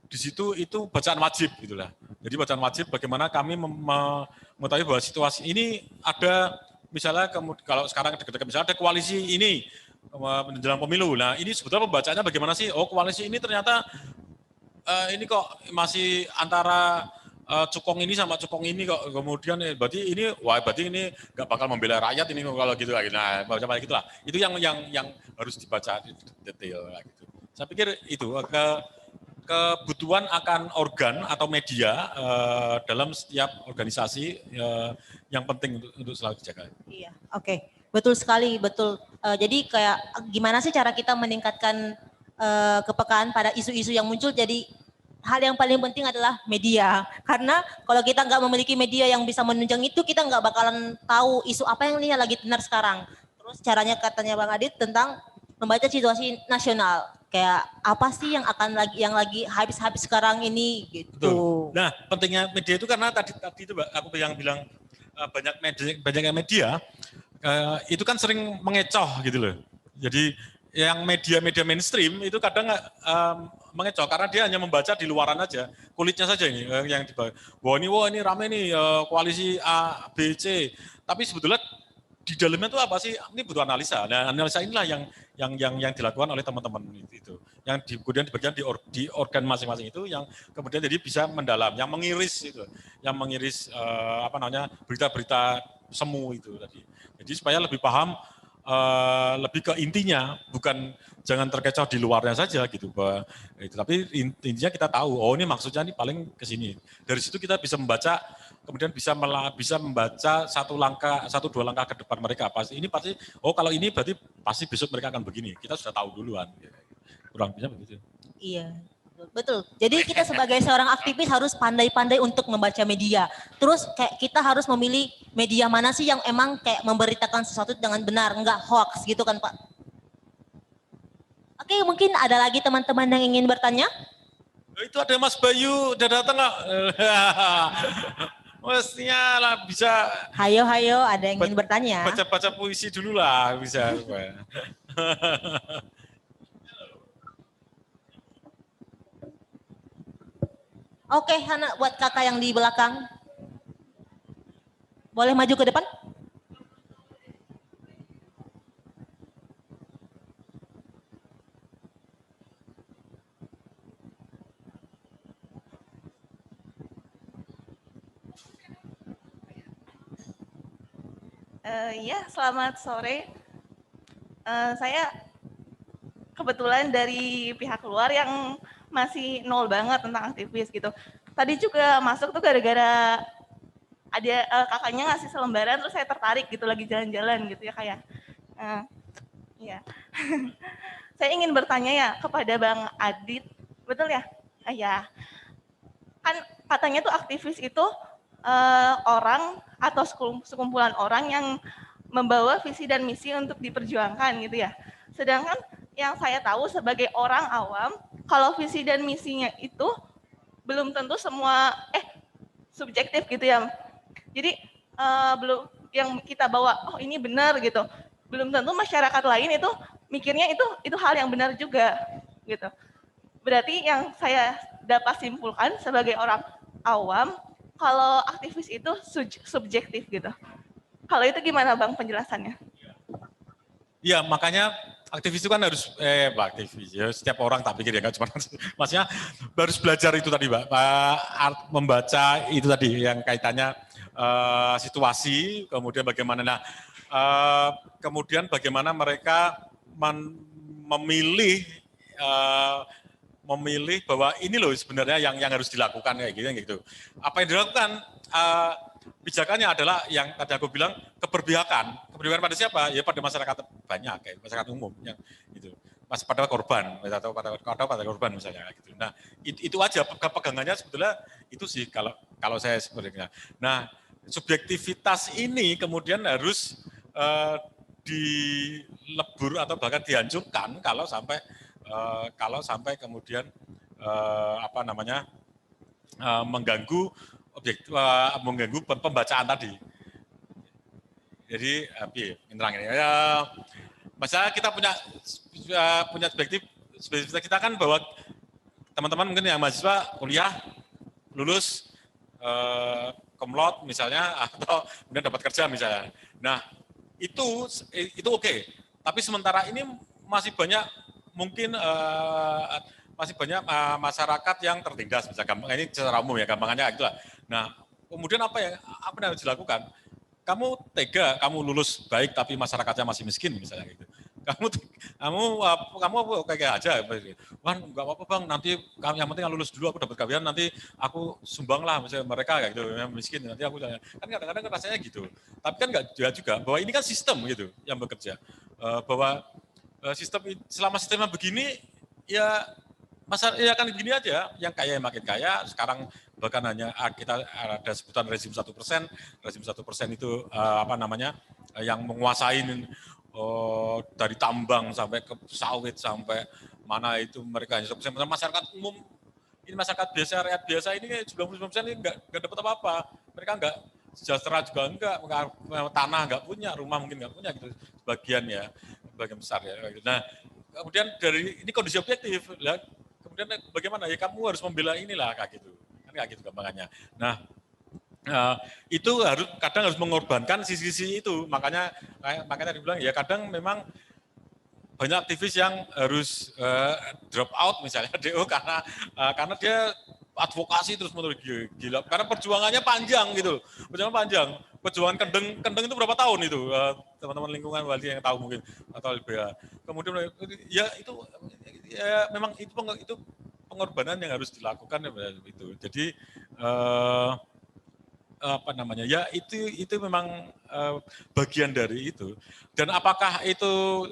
Di situ itu bacaan wajib gitulah. Jadi bacaan wajib bagaimana kami mengetahui bahwa situasi ini ada misalnya kalau sekarang dekat-dekat misalnya ada koalisi ini menjelang pemilu. Nah ini sebetulnya pembacaannya bagaimana sih? Oh koalisi ini ternyata ini kok masih antara cukong ini sama cukong ini kok, kemudian berarti ini nggak bakal membela rakyat ini kalau gitu lagi. Nah macam gitulah. Itu yang harus dibaca detail gitu. Saya pikir itu kebutuhan akan organ atau media dalam setiap organisasi yang penting untuk selalu dijaga. Iya, oke. Betul sekali, betul. Jadi kayak gimana sih cara kita meningkatkan kepekaan pada isu-isu yang muncul, jadi hal yang paling penting adalah media. Karena kalau kita nggak memiliki media yang bisa menunjang itu, kita nggak bakalan tahu isu apa yang lagi benar sekarang. Terus caranya katanya Bang Adit tentang membaca situasi nasional. Kayak apa sih yang lagi habis-habis sekarang ini gitu. Betul. Nah pentingnya media itu karena tadi itu Mbak, aku yang bilang banyak media itu kan sering mengecoh gitu loh. Jadi yang media mainstream itu kadang mengecoh karena dia hanya membaca di luaran aja, kulitnya saja ini yang dibaca. Wah ini rame nih koalisi A, B, C. Tapi sebetulnya di dalamnya itu apa sih? Ini butuh analisa. Nah, analisa inilah yang dilakukan oleh teman-teman itu. Yang kemudian dibagikan di organ masing-masing itu yang kemudian jadi bisa mendalam, yang mengiris itu, yang mengiris berita-berita semu itu tadi. Jadi supaya lebih paham lebih ke intinya, bukan jangan terkecoh di luarnya saja gitu, Pak. Tapi intinya kita tahu, oh ini maksudnya ini paling ke sini. Dari situ kita bisa membaca, kemudian bisa membaca dua langkah ke depan mereka. Oh kalau ini berarti pasti besok mereka akan begini. Kita sudah tahu duluan. Kurang lebihnya begitu. Iya. Betul. Jadi kita sebagai seorang aktivis harus pandai-pandai untuk membaca media. Terus kayak kita harus memilih media mana sih yang emang kayak memberitakan sesuatu dengan benar, enggak hoax gitu kan Pak. Oke, mungkin ada lagi teman-teman yang ingin bertanya? Itu ada Mas Bayu, udah datang nggak? Mestinya lah bisa. Hayo, ada yang ingin bertanya. Baca-baca puisi dulu lah bisa. Oke, Hana, buat kakak yang di belakang. Boleh maju ke depan? Ya, selamat sore. Saya kebetulan dari pihak luar yang masih nol banget tentang aktivis gitu. Tadi juga masuk tuh gara-gara ada kakaknya ngasih selembaran, terus saya tertarik gitu lagi jalan-jalan gitu ya kayak. Iya. Saya ingin bertanya ya kepada Bang Adit, betul ya? Ya. Kan katanya tuh aktivis itu orang atau sekumpulan orang yang membawa visi dan misi untuk diperjuangkan gitu ya. Sedangkan yang saya tahu sebagai orang awam, kalau visi dan misinya itu belum tentu semua subjektif gitu ya. Jadi belum yang kita bawa, oh ini benar gitu. Belum tentu masyarakat lain itu mikirnya itu hal yang benar juga gitu. Berarti yang saya dapat simpulkan sebagai orang awam, kalau aktivis itu subjektif gitu. Kalau itu gimana Bang penjelasannya? Iya, makanya aktivis itu kan harus, aktivis ya, setiap orang tak pikir ya, kan cuma, maksudnya harus belajar itu tadi Mbak, membaca itu tadi yang kaitannya situasi, kemudian bagaimana, kemudian bagaimana mereka memilih bahwa ini loh sebenarnya yang harus dilakukan kayak gitu. Apa yang dilakukan pijakannya adalah yang tadi aku bilang keberpihakan. Keberpihakan pada siapa? Ya pada masyarakat banyak, kayak masyarakat umum yang gitu. Pada korban atau pada korban misalnya gitu. Nah, itu aja pegangannya sebetulnya itu sih kalau saya sebenarnya. Nah, subjektivitas ini kemudian harus dilebur atau bahkan dihancurkan kalau sampai kemudian mengganggu pembacaan tadi. Jadi masalah kita punya subjektivitas kita kan bahwa teman-teman mungkin yang mahasiswa kuliah lulus komlot misalnya atau kemudian dapat kerja misalnya. Nah, itu oke. Tapi sementara ini masih banyak mungkin masyarakat yang tertindas misalnya, ini secara umum ya gampangannya itulah. Nah, kemudian apa yang harus dilakukan? Kamu tega, kamu lulus baik tapi masyarakatnya masih miskin misalnya gitu. Kamu kayak aja, wah nggak apa-apa Bang, nanti yang penting lulus dulu aku dapat kawian, nanti aku sumbang lah misalnya mereka kayak gitu yang miskin, nanti aku kan kadang-kadang rasanya gitu. Tapi kan nggak juga bahwa ini kan sistem gitu yang bekerja, bahwa selama sistemnya begini ya ya kan begini aja, yang kaya yang makin kaya. Sekarang bahkan hanya kita ada sebutan rezim 1%, rezim 1% itu yang menguasai dari tambang sampai ke sawit sampai mana itu mereka hanya 1%. Masyarakat umum ini masyarakat biasa, rakyat biasa ini 99% ini nggak dapat apa-apa. Mereka nggak sejahtera juga enggak, tanah nggak punya, rumah mungkin nggak punya gitu sebagian ya, sebagian besar ya. Nah, kemudian dari ini kondisi objektif, kemudian bagaimana ya kamu harus membela inilah kayak gitu, kan kayak gitu gampangannya. Nah, itu kadang harus mengorbankan sisi-sisi itu, makanya dibilang ya kadang memang banyak aktivis yang harus drop out misalnya DO karena dia advokasi terus menerus gila karena perjuangannya panjang gitu, perjuangan kendeng itu berapa tahun itu, teman-teman lingkungan wali yang tahu mungkin atau LBH. Kemudian ya itu ya memang itu pengorbanan yang harus dilakukan itu. Jadi ya itu memang bagian dari itu. Dan apakah itu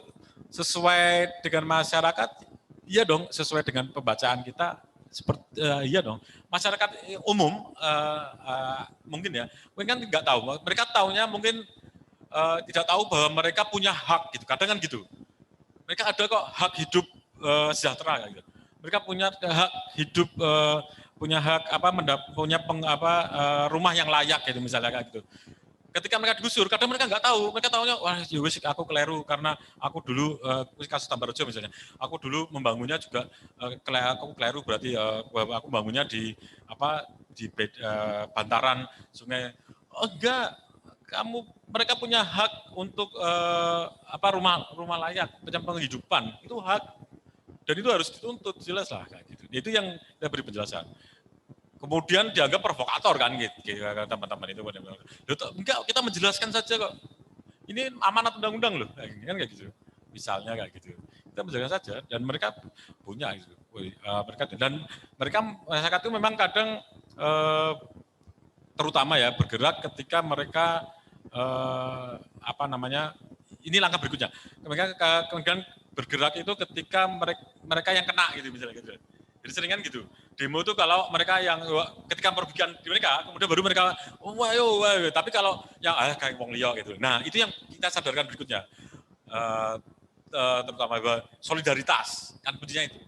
sesuai dengan masyarakat? Iya dong, sesuai dengan pembacaan kita. Iya dong, masyarakat umum mungkin kan nggak tahu, mereka taunya mungkin tidak tahu bahwa mereka punya hak gitu, kadang kan gitu, mereka ada kok hak hidup sejahtera gitu, mereka punya hak hidup, punya hak rumah yang layak gitu misalnya kayak gitu. Ketika mereka digusur, kadang mereka nggak tahu, mereka taunya wah yowis aku keliru karena aku dulu kasus Tambarejo misalnya, aku dulu membangunnya juga aku keliru berarti bahwa aku bangunnya di bantaran sungai. Oh enggak, mereka punya hak untuk rumah layak, penghidupan itu hak dan itu harus dituntut jelas lah kayak gitu. Itu yang saya beri penjelasan. Kemudian dianggap provokator kan gitu teman-teman itu. Enggak, kita menjelaskan saja kok. Ini amanat undang-undang loh, kan kayak gitu. Misalnya kayak gitu. Kita menjelaskan saja dan mereka punya gitu. mereka masyarakat itu memang kadang terutama ya bergerak ketika mereka ini langkah berikutnya. Mereka kemudian bergerak itu ketika mereka yang kena gitu misalnya gitu. Jadi seringan gitu. Demo itu kalau mereka yang ketika merugikan di mereka, kemudian baru mereka wah. Tapi kalau yang kayak wong liya gitu. Nah, itu yang kita sadarkan berikutnya. Terutama bahwa solidaritas kan kuncinya itu.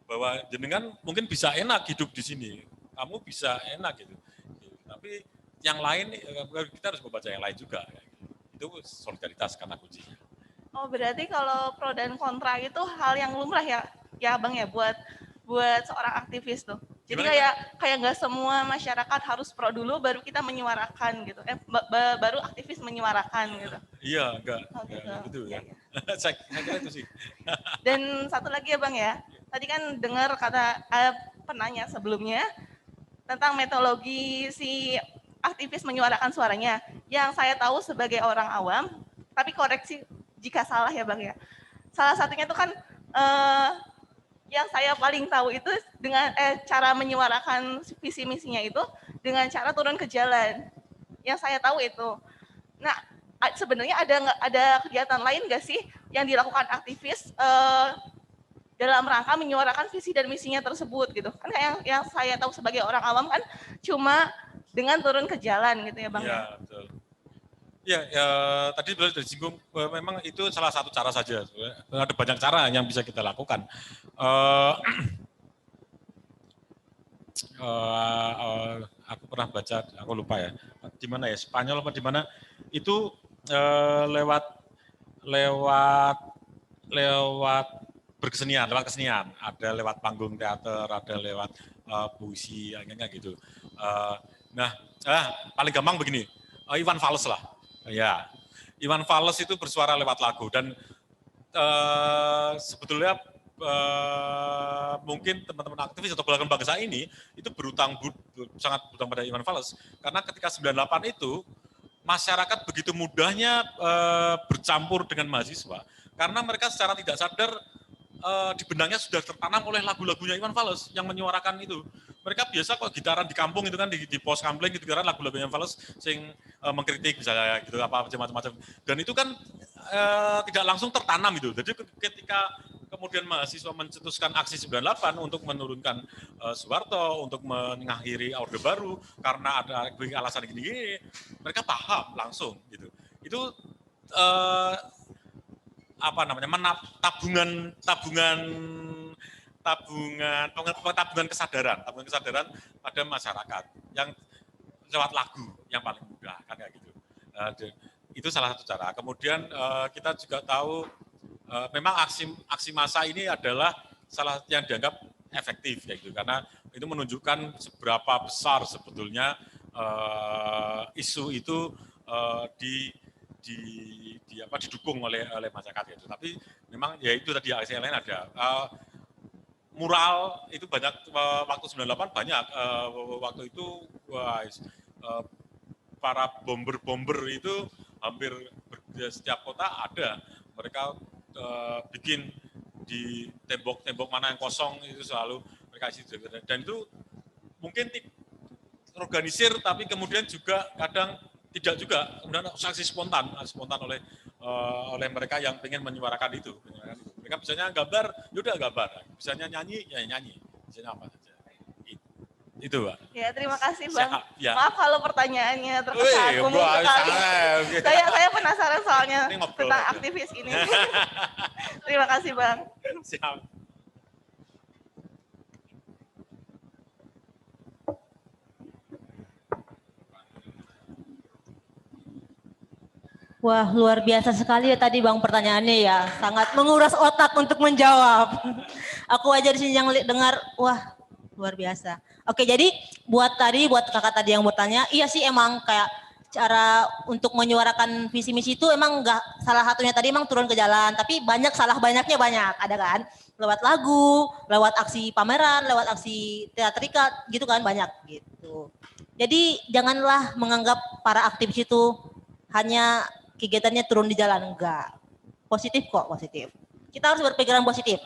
Bahwa jenengan mungkin bisa enak hidup di sini. Kamu bisa enak gitu. Tapi yang lain kita harus membaca yang lain juga. Itu solidaritas karena kuncinya. Oh, berarti kalau pro dan kontra itu hal yang lumrah ya Bang ya buat seorang aktivis tuh. Jadi kayak nggak semua masyarakat harus pro dulu baru kita menyuarakan gitu. Baru aktivis menyuarakan gitu. Iya, enggak gitu ya. Saya kira itu sih. Dan satu lagi ya Bang ya. Tadi kan dengar kata penanya sebelumnya tentang metodologi si aktivis menyuarakan suaranya. Yang saya tahu sebagai orang awam, tapi koreksi jika salah ya Bang ya. Salah satunya itu kan yang saya paling tahu itu dengan cara menyuarakan visi misinya itu dengan cara turun ke jalan. Yang saya tahu itu. Nah, sebenarnya ada kegiatan lain nggak sih yang dilakukan aktivis dalam rangka menyuarakan visi dan misinya tersebut gitu? Kan yang saya tahu sebagai orang awam kan cuma dengan turun ke jalan gitu ya Bang. Iya, betul. Ya, tadi sudah disinggung, memang itu salah satu cara saja. Ada banyak cara yang bisa kita lakukan. Aku pernah baca, aku lupa ya, di mana ya, Spanyol apa di mana, itu lewat berkesenian, lewat kesenian. Ada lewat panggung teater, ada lewat puisi, kayak gitu. Paling gampang begini, Iwan Fals lah. Ya, Iwan Fals itu bersuara lewat lagu dan sebetulnya mungkin teman-teman aktivis atau gerakan bangsa ini itu sangat berutang pada Iwan Fals karena ketika 98 itu masyarakat begitu mudahnya bercampur dengan mahasiswa karena mereka secara tidak sadar di benaknya sudah tertanam oleh lagu-lagunya Iwan Fals yang menyuarakan itu. Mereka biasa kok gitaran di kampung itu kan di pos kampling gitu kan lagu-lagunya Iwan Fals sing mengkritik misalnya gitu apa macam-macam. Dan itu kan tidak langsung tertanam itu. Jadi ketika kemudian mahasiswa mencetuskan aksi 98 untuk menurunkan Soeharto, untuk mengakhiri Orde Baru karena ada alasan gini-gini, mereka paham langsung gitu. Itu tabungan kesadaran pada masyarakat yang lewat lagu yang paling mudah kan kayak gitu. Itu salah satu cara. Kemudian kita juga tahu memang aksi massa ini adalah salah yang dianggap efektif kayak gitu karena itu menunjukkan seberapa besar sebetulnya isu itu didukung oleh masyarakat itu. Tapi memang ya itu tadi aksi yang lain ada. Mural itu banyak waktu 98 banyak waktu itu para bomber itu hampir setiap kota ada. Mereka bikin di tembok-tembok mana yang kosong itu selalu mereka isi dan itu mungkin organisir tapi kemudian juga kadang tidak juga kemudian aksi spontan oleh mereka yang ingin menyuarakan itu. Mereka misalnya gambar, yaudah gambar. Misalnya nyanyi, ya nyanyi. Misalnya apa saja. Itu, Pak. Ya, terima kasih, Bang. Ya. Maaf kalau pertanyaannya terkesan umum sekali. Saya penasaran soalnya tentang aktivis ini. Terima kasih, Bang. Siap. Wah, luar biasa sekali ya tadi Bang pertanyaannya ya. Sangat menguras otak untuk menjawab. Aku aja di sini yang dengar, wah luar biasa. Oke, jadi buat kakak tadi yang bertanya, iya sih emang kayak cara untuk menyuarakan visi misi itu emang enggak salah satunya tadi emang turun ke jalan, tapi banyaknya banyak, ada kan? Lewat lagu, lewat aksi pameran, lewat aksi teatrika gitu kan banyak gitu. Jadi janganlah menganggap para aktivis itu hanya kegiatannya turun di jalan, enggak. Positif kok, positif. Kita harus berpikiran positif.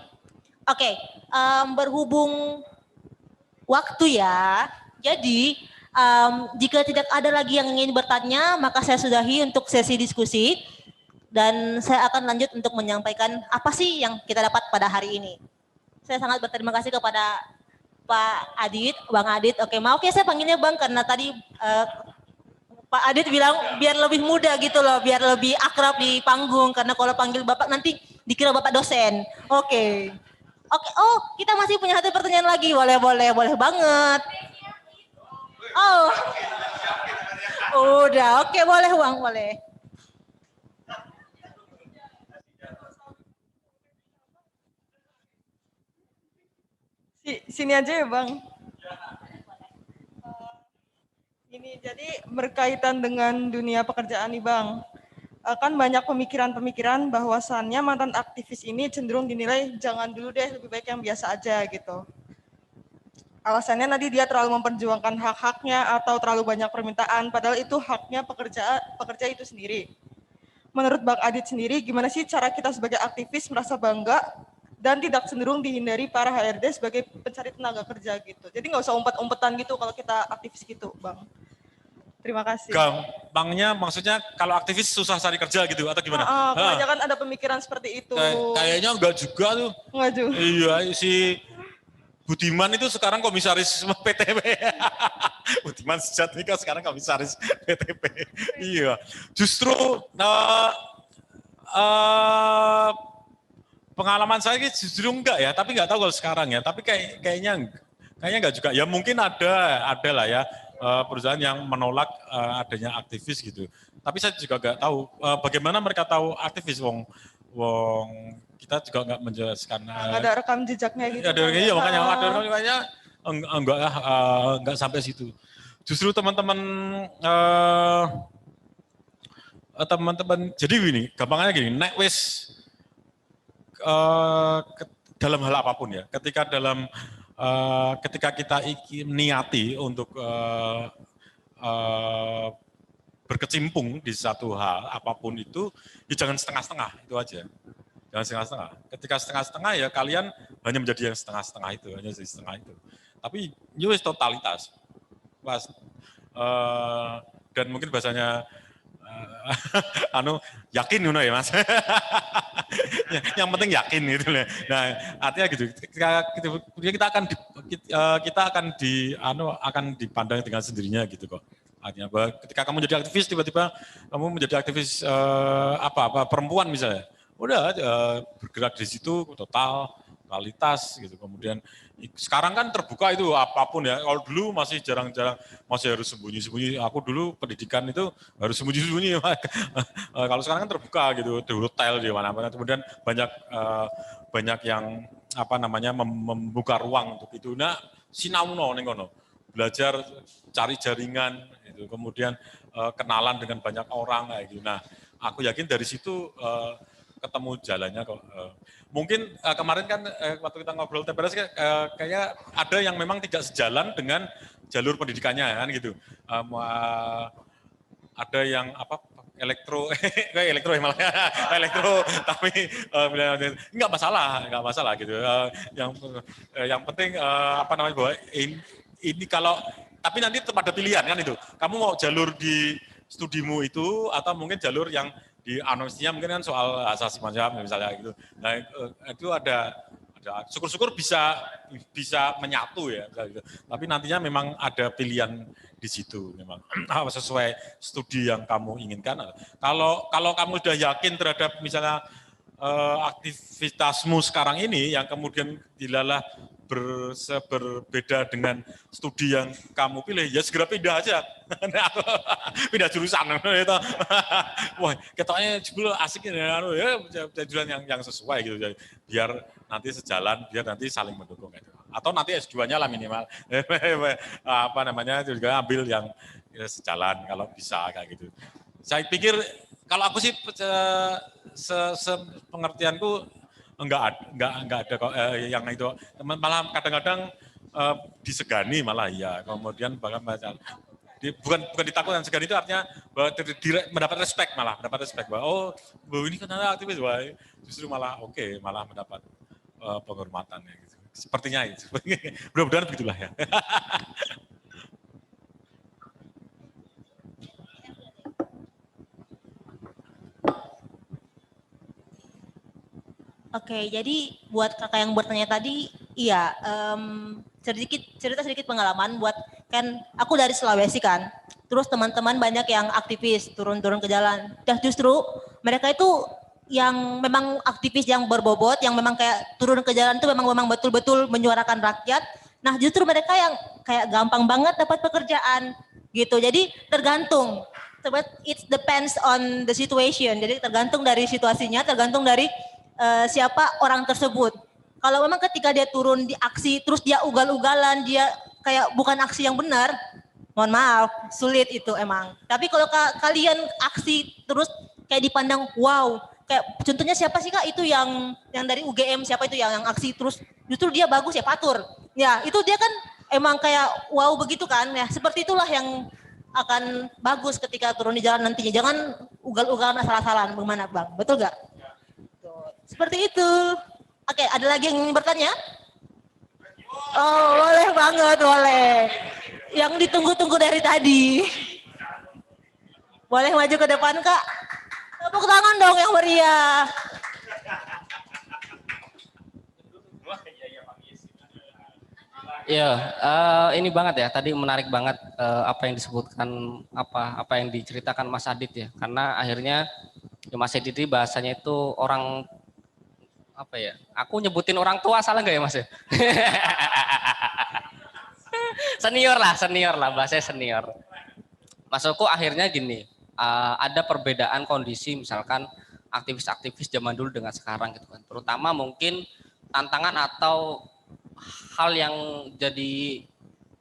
Oke, berhubung waktu ya, jadi jika tidak ada lagi yang ingin bertanya, maka saya sudahi untuk sesi diskusi dan saya akan lanjut untuk menyampaikan apa sih yang kita dapat pada hari ini. Saya sangat berterima kasih kepada Pak Adit, Bang Adit. Oke, mau oke saya panggilnya Bang karena tadi Pak Adit bilang biar lebih muda gitu loh, biar lebih akrab di panggung karena kalau panggil Bapak nanti dikira Bapak dosen. Oke. Oke, oh kita masih punya satu pertanyaan lagi, boleh banget. Oh, udah, oke boleh Bang, boleh. Sini aja ya Bang. Ini jadi berkaitan dengan dunia pekerjaan nih Bang. Kan banyak pemikiran-pemikiran bahwasannya mantan aktivis ini cenderung dinilai jangan dulu deh, lebih baik yang biasa aja gitu. Alasannya nanti dia terlalu memperjuangkan hak-haknya atau terlalu banyak permintaan, padahal itu haknya pekerja itu sendiri. Menurut Bang Adit sendiri, gimana sih cara kita sebagai aktivis merasa bangga dan tidak cenderung dihindari para HRD sebagai pencari tenaga kerja gitu. Jadi nggak usah umpet-umpetan gitu kalau kita aktivis gitu Bang. Terima kasih. Gampangnya maksudnya kalau aktivis susah cari kerja gitu atau gimana? Kebanyakan ada pemikiran seperti itu. Kayaknya enggak juga tuh. Enggak juga. Iya, si Budiman itu sekarang komisaris PTP. Budiman Sujatmiko sekarang komisaris PTP. Iya, justru pengalaman saya justru enggak ya, tapi enggak tahu kalau sekarang ya. Tapi kayaknya enggak juga. Ya mungkin ada lah ya. Perusahaan yang menolak adanya aktivis gitu. Tapi saya juga nggak tahu bagaimana mereka tahu aktivis, wong kita juga nggak menjelaskan. Ada rekam jejaknya gitu. Iya makanya ada rekam jejaknya enggak sampai situ. Justru teman-teman jadi gini, gampangnya gini, nek wis dalam hal apapun ya, ketika kita niati untuk berkecimpung di satu hal apapun itu, ya jangan setengah-setengah, itu aja. Jangan setengah-setengah. Ketika setengah-setengah ya kalian hanya menjadi yang setengah-setengah itu, hanya jadi setengah itu. Tapi itu totalitas. Dan mungkin bahasanya yakin ya Mas. Yang penting yakin gitu. Nah, artinya gitu. Kita akan dipandang dengan sendirinya gitu kok. Artinya bahwa ketika kamu jadi aktivis tiba-tiba kamu menjadi aktivis perempuan misalnya. Udah bergerak di situ totalitas gitu. Kemudian sekarang kan terbuka itu apapun ya. Kalau dulu masih jarang-jarang, masih harus sembunyi-sembunyi. Aku dulu pendidikan itu harus sembunyi-sembunyi. Kalau sekarang kan terbuka gitu, di hotel di mana-mana. Kemudian banyak yang membuka ruang untuk itu. Nah, sinauno ning kono. Belajar cari jaringan gitu. Kemudian kenalan dengan banyak orang kayak gitu. Nah, aku yakin dari situ ketemu jalannya kok. Mungkin kemarin kan waktu kita ngobrol TPRS kayaknya ada yang memang tidak sejalan dengan jalur pendidikannya kan gitu. Ada yang elektro tapi nggak masalah gitu. Yang penting bahwa ini kalau tapi nanti tetap ada pilihan kan itu. Kamu mau jalur di studimu itu atau mungkin jalur yang di anonsinya mungkin kan soal asasi manusia misalnya gitu. Nah itu ada syukur-syukur bisa menyatu ya gitu. Tapi nantinya memang ada pilihan di situ memang sesuai studi yang kamu inginkan. Kalau kamu sudah yakin terhadap misalnya aktivitasmu sekarang ini yang kemudian dilalah berbeda dengan studi yang kamu pilih, ya segera pindah aja. Pindah jurusan. Wah, ketoknya dulu asik ya jurusan yang sesuai gitu. Biar nanti sejalan, biar nanti saling mendukung. Atau nanti S2-nya lah minimal. Juga ambil yang sejalan kalau bisa kayak gitu. Saya pikir kalau aku sih pengertianku enggak ada kok yang itu, malah kadang-kadang disegani malah ya, kemudian bahkan bukan ditakutkan, segani itu artinya bahwa mendapat respect bahwa ini kan aktivis, justru malah malah mendapat penghormatannya gitu. Sepertinya itu. Mudah-mudahan begitulah ya. Oke, jadi buat kakak yang bertanya tadi, iya, cerita sedikit pengalaman buat, kan aku dari Sulawesi kan, terus teman-teman banyak yang aktivis turun-turun ke jalan, dan justru mereka itu yang memang aktivis yang berbobot, yang memang kayak turun ke jalan itu memang betul-betul menyuarakan rakyat. Nah justru mereka yang kayak gampang banget dapat pekerjaan gitu, jadi tergantung. But it depends on the situation, jadi tergantung dari situasinya, tergantung dari siapa orang tersebut. Kalau memang ketika dia turun di aksi, terus dia ugal-ugalan, dia kayak bukan aksi yang benar, mohon maaf, sulit itu emang. Tapi kalau kalian aksi terus kayak dipandang, wow, kayak contohnya siapa sih kak itu yang dari UGM, siapa itu yang aksi terus justru dia bagus ya Patur. Ya itu dia kan emang kayak wow begitu kan, ya seperti itulah yang akan bagus ketika turun di jalan nantinya. Jangan ugal-ugalan asal-asalan, bagaimana bang, betul gak? Seperti itu. Oke, ada lagi yang ingin bertanya? Oh, boleh banget, boleh. Yang ditunggu-tunggu dari tadi. Boleh maju ke depan, Kak? Tepuk tangan dong yang meriah. Iya, ini banget ya. Tadi menarik banget apa yang disebutkan, apa yang diceritakan Mas Adit ya. Karena akhirnya ya Mas Adit ini bahasanya itu orang apa ya? Aku nyebutin orang tua salah nggak ya Mas ya? senior lah, bahasanya senior. Maksudku akhirnya gini, ada perbedaan kondisi misalkan aktivis-aktivis zaman dulu dengan sekarang gitu kan. Terutama mungkin tantangan atau hal yang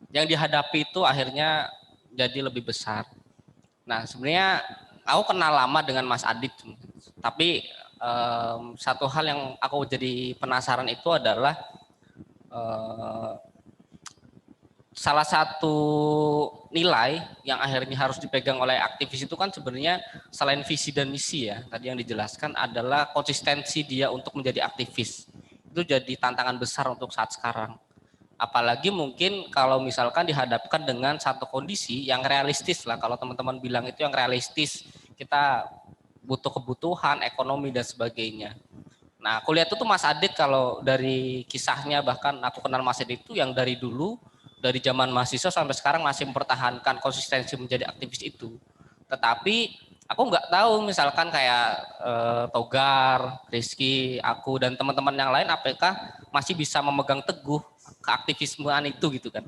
dihadapi itu akhirnya jadi lebih besar. Nah sebenarnya aku kenal lama dengan Mas Adit, tapi satu hal yang aku jadi penasaran itu adalah salah satu nilai yang akhirnya harus dipegang oleh aktivis itu kan sebenarnya selain visi dan misi ya, tadi yang dijelaskan adalah konsistensi dia untuk menjadi aktivis. Itu jadi tantangan besar untuk saat sekarang. Apalagi mungkin kalau misalkan dihadapkan dengan satu kondisi yang realistis lah, kalau teman-teman bilang itu yang realistis, kita butuh kebutuhan, ekonomi dan sebagainya. Nah aku lihat itu Mas Adit kalau dari kisahnya, bahkan aku kenal Mas Adit itu yang dari dulu, dari zaman mahasiswa sampai sekarang masih mempertahankan konsistensi menjadi aktivis itu. Tetapi aku nggak tahu misalkan kayak Togar, Rizky, aku dan teman-teman yang lain apakah masih bisa memegang teguh keaktivismean itu gitu kan.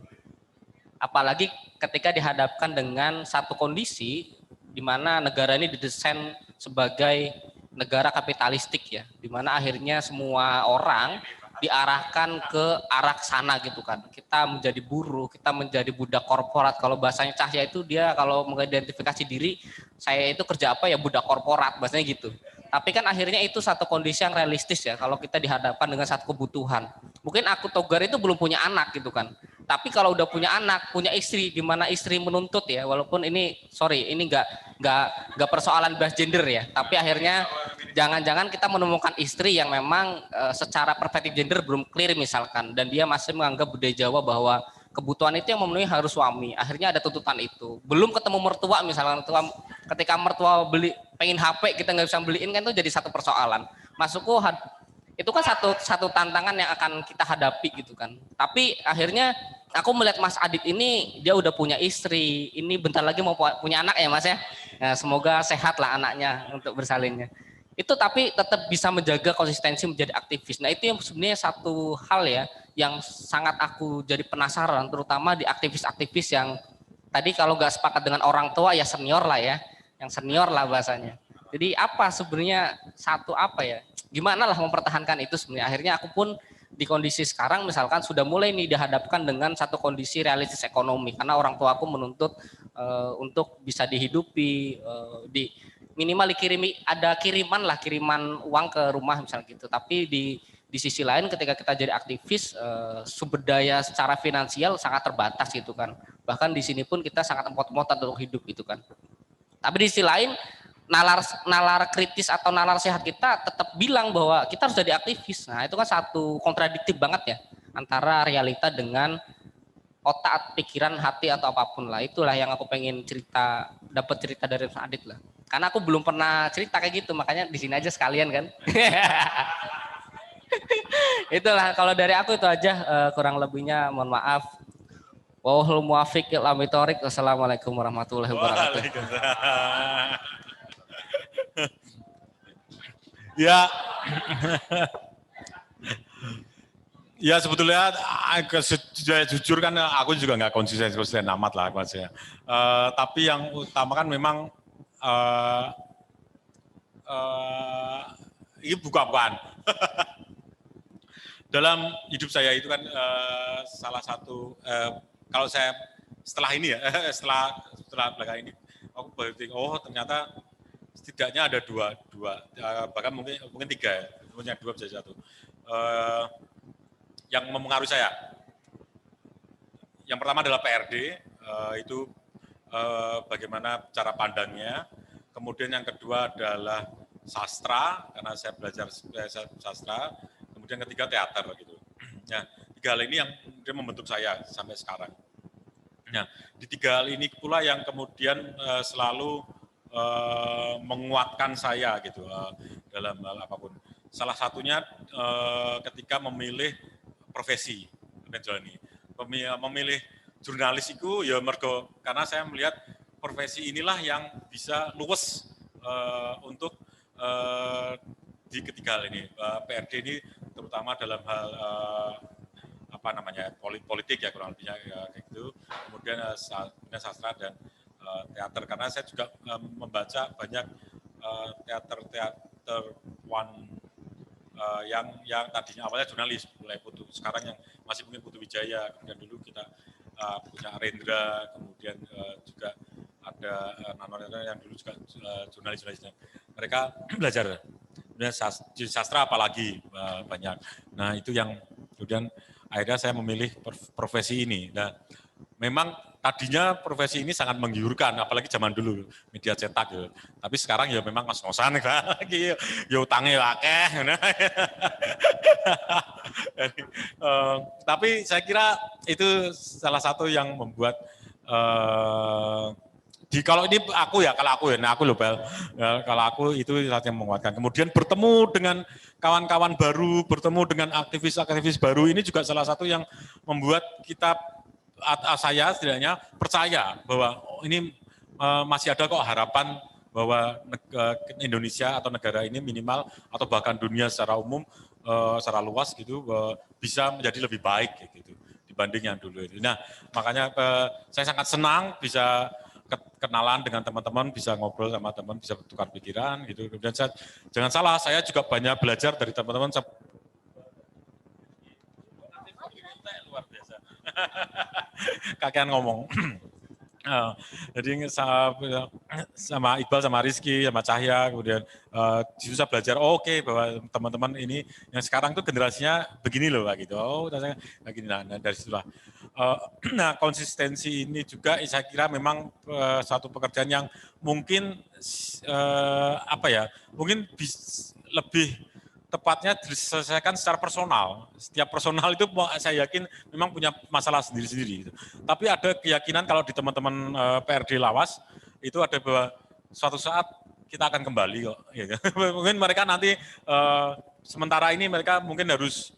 Apalagi ketika dihadapkan dengan satu kondisi di mana negara ini didesain sebagai negara kapitalistik ya, di mana akhirnya semua orang diarahkan ke arah sana gitu kan. Kita menjadi buruh, kita menjadi budak korporat. Kalau bahasanya Cahya itu dia kalau mengidentifikasi diri, saya itu kerja apa ya budak korporat, bahasanya gitu. Tapi kan akhirnya itu satu kondisi yang realistis ya, kalau kita dihadapkan dengan satu kebutuhan. Mungkin aku Togar itu belum punya anak gitu kan. Tapi kalau udah punya anak, punya istri, di mana istri menuntut ya, walaupun ini ini nggak persoalan bahas gender ya, tapi akhirnya jangan-jangan kita menemukan istri yang memang secara perspektif gender belum clear misalkan, dan dia masih menganggap budaya Jawa bahwa kebutuhan itu yang memenuhi harus suami. Akhirnya ada tuntutan itu. Belum ketemu mertua misalkan, ketika mertua pengen HP kita nggak bisa beliin kan, itu jadi satu persoalan. Masukku itu kan satu tantangan yang akan kita hadapi gitu kan. Tapi akhirnya aku melihat Mas Adit ini dia udah punya istri, ini bentar lagi mau punya anak ya Mas ya. Nah, semoga sehat lah anaknya untuk bersalinnya. Itu tapi tetap bisa menjaga konsistensi menjadi aktivis. Nah itu yang sebenarnya satu hal ya yang sangat aku jadi penasaran, terutama di aktivis-aktivis yang tadi kalau nggak sepakat dengan orang tua ya senior lah ya, yang senior lah bahasanya. Jadi apa sebenarnya gimana lah mempertahankan itu sebenarnya. Akhirnya aku pun di kondisi sekarang misalkan sudah mulai nih dihadapkan dengan satu kondisi realistis ekonomi, karena orang tua aku menuntut untuk bisa dihidupi, minimal kiriman uang ke rumah misalnya gitu. Tapi di sisi lain ketika kita jadi aktivis, sumber daya secara finansial sangat terbatas gitu kan. Bahkan di sini pun kita sangat empot-empotan untuk hidup gitu kan. Tapi di sisi lain nalar kritis atau nalar sehat kita tetap bilang bahwa kita harus jadi aktivis. Nah itu kan satu kontradiktif banget ya antara realita dengan otak, pikiran, hati atau apapun lah. Itulah yang aku pengen dapat cerita dari Mas Adit lah. Karena aku belum pernah cerita kayak gitu, makanya di sini aja sekalian kan. Itulah kalau dari aku itu aja, kurang lebihnya mohon maaf. Wallahul muwaffiq ila aqwamit. Wassalamualaikum warahmatullahi wabarakatuh. Ya, ya sebetulnya jujur kan aku juga nggak konsisten amat lah Mas ya. Tapi yang utama kan memang ini bukan. Dalam hidup saya itu kan salah satu kalau saya setelah ini ya setelah belakang ini aku berpikir ternyata setidaknya ada dua bahkan mungkin tiga ya, punya dua bisa satu yang mempengaruhi saya. Yang pertama adalah PRD, itu bagaimana cara pandangnya. Kemudian yang kedua adalah sastra, karena saya belajar sastra. Kemudian ketiga teater gitu. Nah, tiga hal ini yang kemudian membentuk saya sampai sekarang. Nah, di tiga hal ini pula yang kemudian selalu menguatkan saya gitu dalam hal apapun. Salah satunya ketika memilih profesi dan jalani. Memilih jurnalis itu ya mergo karena saya melihat profesi inilah yang bisa luwes untuk di ketiga hal ini. PRD ini terutama dalam hal politik ya kurang lebihnya kayak gitu. Kemudian sastra dan teater karena saya juga membaca banyak teater yang tadinya awalnya jurnalis mulai Putu, sekarang yang masih mungkin Putu Wijaya, kemudian dulu kita punya Rendra, kemudian juga ada Nanor yang dulu juga jurnalis. Mereka belajar, kemudian sastra apalagi banyak. Nah itu yang kemudian akhirnya saya memilih profesi ini. Nah memang tadinya profesi ini sangat menggiurkan, apalagi zaman dulu media cetak ya. Tapi sekarang ya memang ngos-ngosan lagi, ya utangnya akeh. Tapi saya kira itu salah satu yang membuat kalau aku itu yang menguatkan. Kemudian bertemu dengan kawan-kawan baru, bertemu dengan aktivis-aktivis baru ini juga salah satu yang membuat saya setidaknya percaya bahwa ini masih ada kok harapan bahwa Indonesia atau negara ini minimal atau bahkan dunia secara umum secara luas gitu bisa menjadi lebih baik gitu dibanding yang dulu itu. Nah makanya saya sangat senang bisa kenalan dengan teman-teman, bisa ngobrol sama teman, bisa tukar pikiran gitu. Kemudian jangan salah, saya juga banyak belajar dari teman-teman. Luar biasa. Kakean ngomong. Jadi sama Iqbal, sama Rizky, sama Cahya, kemudian bisa belajar. Oke, bahwa teman-teman ini yang sekarang tuh generasinya begini loh, gitu. Begini. Nah dari situlah. Nah konsistensi ini juga saya kira memang satu pekerjaan yang mungkin mungkin lebih tepatnya diselesaikan secara personal. Setiap personal itu saya yakin memang punya masalah sendiri-sendiri. Gitu. Tapi ada keyakinan kalau di teman-teman PRD Lawas itu ada bahwa suatu saat kita akan kembali kok. Gitu. Mungkin mereka nanti sementara ini mereka mungkin harus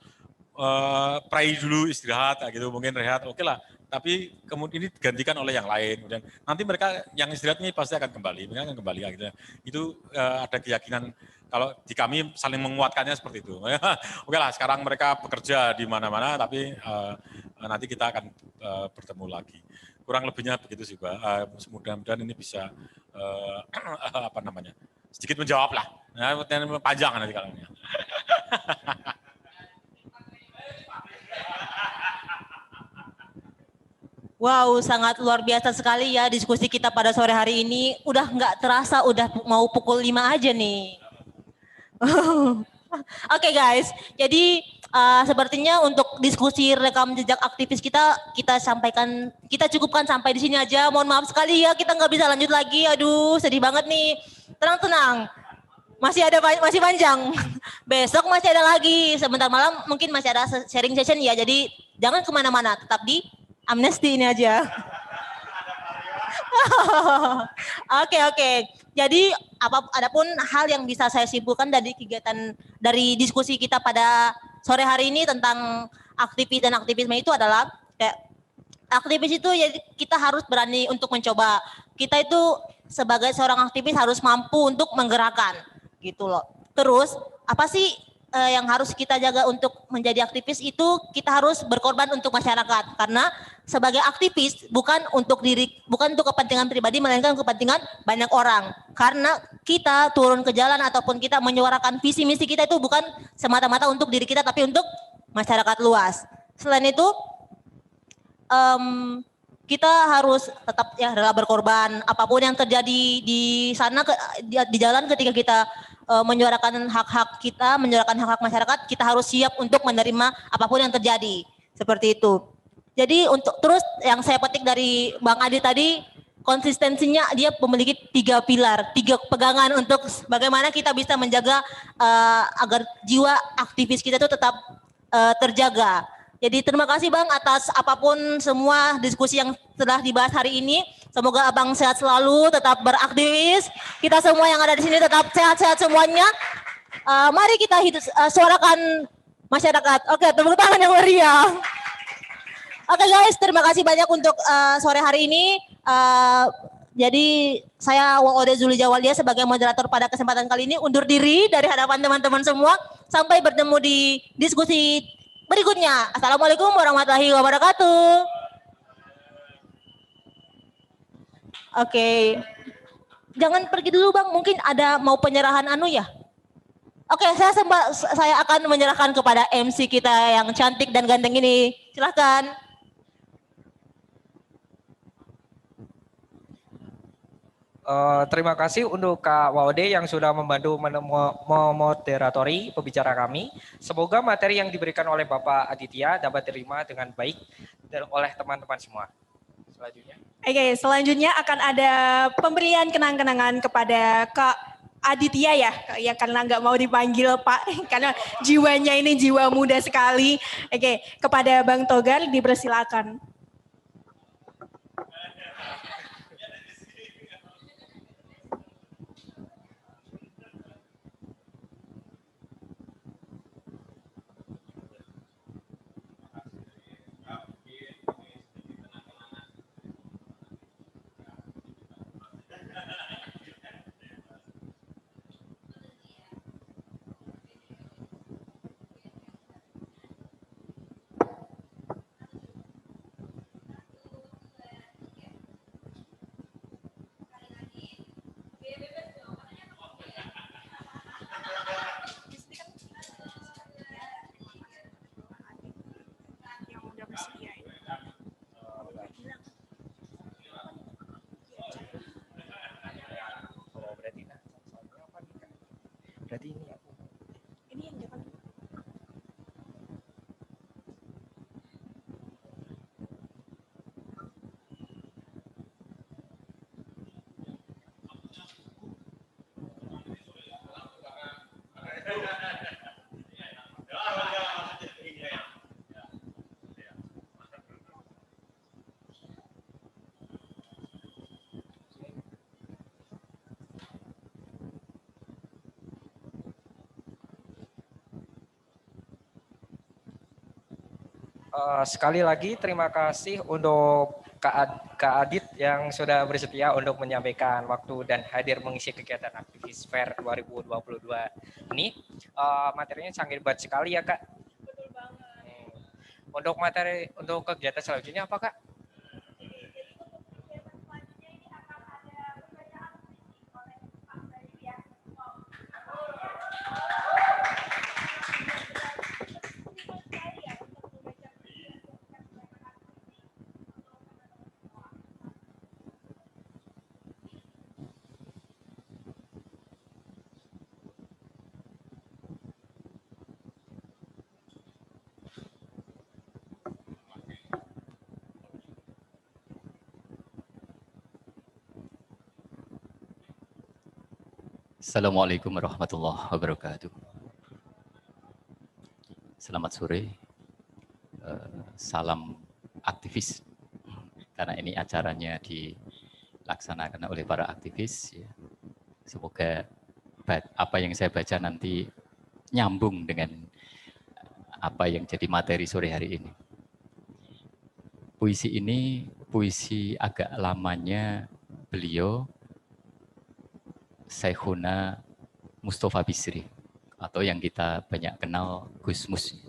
pray dulu, istirahat, gitu. Mungkin rehat, oke lah. Tapi kemudian ini digantikan oleh yang lain. Kemudian nanti mereka yang istirahat ini pasti akan kembali. Mereka akan kembali. Gitu. Itu ada keyakinan. Kalau di kami saling menguatkannya seperti itu. Oke lah, sekarang mereka bekerja di mana-mana, tapi nanti kita akan bertemu lagi. Kurang lebihnya begitu sih, Pak. Mudah-mudahan ini bisa sedikit menjawab lah. Nah, panjang nanti kalau ini. Wow, sangat luar biasa sekali ya diskusi kita pada sore hari ini. Udah nggak terasa, udah mau pukul 5 aja nih. Oke guys, jadi sepertinya untuk diskusi rekam jejak aktivis kita sampaikan, kita cukupkan sampai di sini aja. Mohon maaf sekali ya, kita nggak bisa lanjut lagi. Aduh, sedih banget nih. Tenang-tenang. Masih panjang. Besok masih ada lagi. Sebentar malam mungkin masih ada sharing session ya. Jadi jangan kemana-mana. Tetap di Amnesty ini aja. Oke. Jadi adapun hal yang bisa saya simpulkan dari kegiatan dari diskusi kita pada sore hari ini tentang aktivis dan aktivisme itu adalah kayak aktivis itu ya kita harus berani untuk mencoba. Kita itu sebagai seorang aktivis harus mampu untuk menggerakkan gitu loh. Terus apa sih yang harus kita jaga untuk menjadi aktivis itu kita harus berkorban untuk masyarakat karena sebagai aktivis bukan untuk kepentingan pribadi melainkan kepentingan banyak orang karena kita turun ke jalan ataupun kita menyuarakan visi misi kita itu bukan semata-mata untuk diri kita tapi untuk masyarakat luas. Selain itu kita harus tetap ya rela berkorban apapun yang terjadi di sana di jalan ketika kita menyuarakan hak-hak kita, menyuarakan hak-hak masyarakat, kita harus siap untuk menerima apapun yang terjadi. Seperti itu. Jadi untuk terus yang saya petik dari Bang Adi tadi, konsistensinya dia memiliki 3 pilar, 3 pegangan untuk bagaimana kita bisa menjaga agar jiwa aktivis kita itu tetap terjaga. Jadi terima kasih Bang atas apapun semua diskusi yang telah dibahas hari ini. Semoga Abang sehat selalu, tetap beraktivis. Kita semua yang ada di sini tetap sehat-sehat semuanya. Mari kita suarakan masyarakat. Oke, tepuk tangan yang meriah. Oke guys, terima kasih banyak untuk sore hari ini. Jadi saya Waode Zuli Jawalia sebagai moderator pada kesempatan kali ini undur diri dari hadapan teman-teman semua. Sampai bertemu di diskusi berikutnya. Assalamualaikum warahmatullahi wabarakatuh. Oke. Jangan pergi dulu Bang, mungkin ada mau penyerahan ya. Oke, saya akan menyerahkan kepada MC kita yang cantik dan ganteng ini. Silakan. Terima kasih untuk Kak Waude yang sudah membantu memoderatori pembicara kami. Semoga materi yang diberikan oleh Bapak Aditya dapat diterima dengan baik oleh teman-teman semua. Selanjutnya. Oke, selanjutnya akan ada pemberian kenang-kenangan kepada Kak Aditya ya karena nggak mau dipanggil Pak karena jiwanya ini jiwa muda sekali. Oke, kepada Bang Togar dipersilakan. Berarti ini aku. Ini yang jangan. Sekali lagi terima kasih untuk Kak Adit yang sudah bersedia untuk menyampaikan waktu dan hadir mengisi kegiatan aktivis Fair 2022 ini. Materinya sangat hebat sekali ya Kak. Betul banget. Untuk kegiatan selanjutnya apa Kak? Assalamualaikum warahmatullahi wabarakatuh. Selamat sore. Salam aktivis. Karena ini acaranya dilaksanakan oleh para aktivis. Ya. Semoga apa yang saya baca nanti nyambung dengan apa yang jadi materi sore hari ini. Puisi ini puisi agak lamanya beliau, Syekhuna Mustafa Bisri, atau yang kita banyak kenal Gus Mus.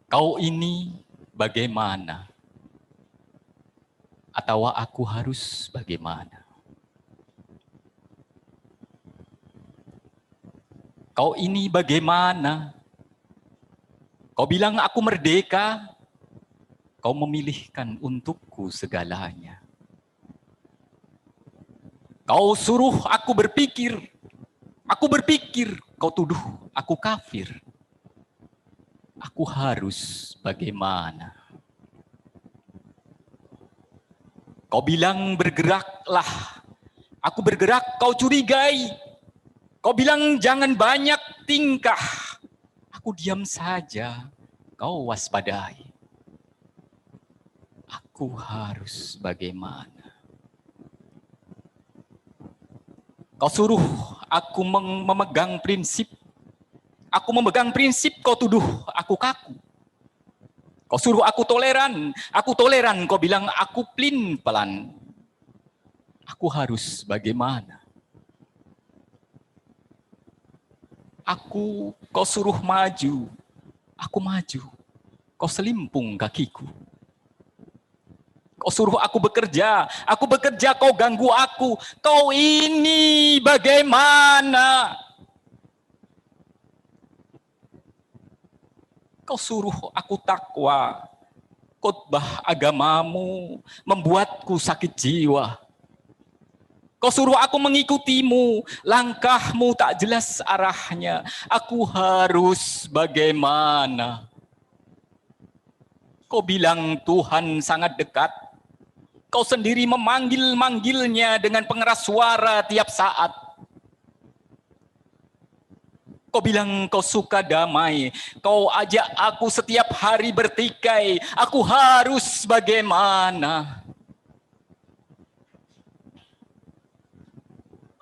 Kau ini bagaimana? Atau aku harus bagaimana? Kau ini bagaimana? Kau bilang aku merdeka, kau memilihkan untukku segalanya. Kau suruh aku berpikir, kau tuduh aku kafir. Aku harus bagaimana? Kau bilang bergeraklah, aku bergerak, kau curigai. Kau bilang jangan banyak tingkah, aku diam saja, kau waspadai. Aku harus bagaimana? Kau suruh aku memegang prinsip. Aku memegang prinsip, kau tuduh aku kaku. Kau suruh aku toleran, kau bilang aku pelin-pelan. Aku harus bagaimana? Kau suruh maju, aku maju. Kau selimpung kakiku. Kau suruh aku bekerja, kau ganggu aku. Kau ini bagaimana? Kau suruh aku takwa, khotbah agamamu membuatku sakit jiwa. Kau suruh aku mengikutimu, langkahmu tak jelas arahnya. Aku harus bagaimana? Kau bilang Tuhan sangat dekat. Kau sendiri memanggil-manggilnya dengan pengeras suara tiap saat. Kau bilang kau suka damai. Kau ajak aku setiap hari bertikai. Aku harus bagaimana?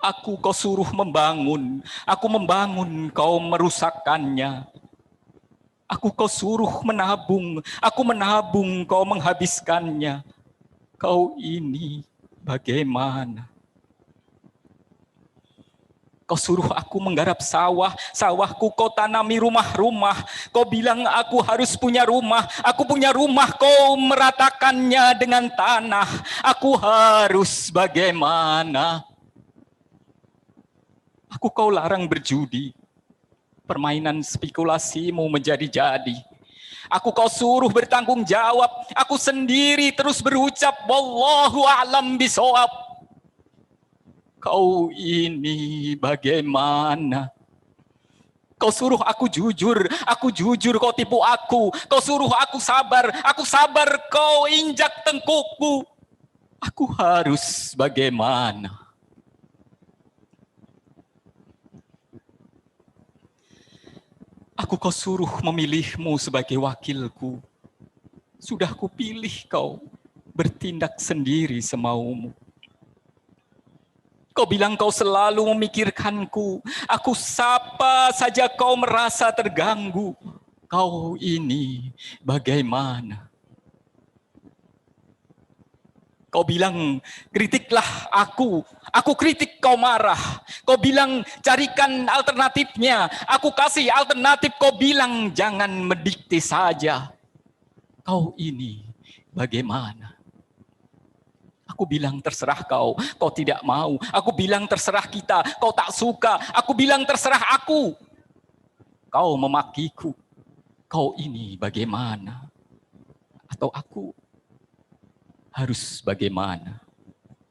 Kau suruh membangun. Aku membangun, kau merusakkannya. Kau suruh menabung. Aku menabung, kau menghabiskannya. Kau ini bagaimana? Kau suruh aku menggarap sawah, sawahku kau tanami rumah-rumah. Kau bilang aku harus punya rumah, aku punya rumah, kau meratakannya dengan tanah. Aku harus bagaimana? Kau larang berjudi, permainan spekulasimu menjadi-jadi. Kau suruh bertanggung jawab, aku sendiri terus berucap, wallahu a'lam bishawab. Kau ini bagaimana? Kau suruh aku jujur, kau tipu aku. Kau suruh aku sabar, kau injak tengkukku. Aku harus bagaimana? Kau suruh memilihmu sebagai wakilku. Sudah kupilih kau, bertindak sendiri semaumu. Kau bilang kau selalu memikirkanku. Aku sapa saja kau merasa terganggu. Kau ini bagaimana? Kau bilang kritiklah aku kritik kau marah. Kau bilang carikan alternatifnya, aku kasih alternatif. Kau bilang jangan mendikte saja. Kau ini bagaimana? Aku bilang terserah kau tidak mau. Aku bilang terserah kita, kau tak suka. Aku bilang terserah aku. Kau memakiku. Kau ini bagaimana? Atau aku harus bagaimana?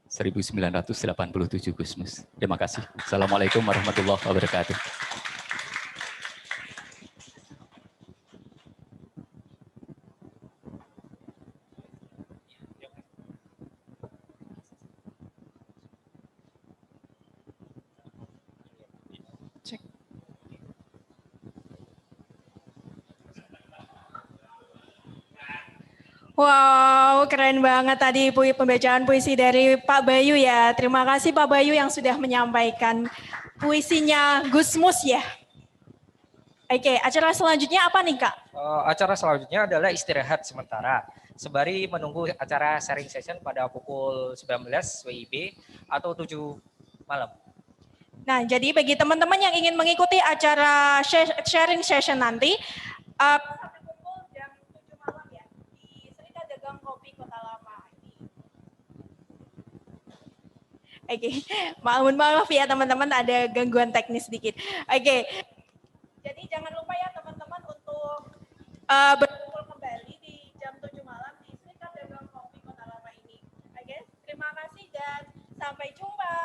1987 Gusmus. Terima kasih. Assalamualaikum warahmatullahi wabarakatuh. Wow, keren banget tadi pembacaan puisi dari Pak Bayu ya. Terima kasih Pak Bayu yang sudah menyampaikan puisinya Gusmus ya. Oke, acara selanjutnya apa nih Kak? Acara selanjutnya adalah istirahat sementara. Sembari menunggu acara sharing session pada pukul 19 WIB atau 7 malam. Nah, jadi bagi teman-teman yang ingin mengikuti acara sharing session nanti, sampai pukul jam 7 malam ya, di Serikat Dagang Kopi Kota Lama. Oke, mohon maaf ya teman-teman, ada gangguan teknis sedikit. Oke, jadi jangan lupa ya teman-teman untuk berkumpul kembali di jam 7 malam di Serikat Dagang Kopi Kota Lama ini. Oke, terima kasih dan sampai jumpa.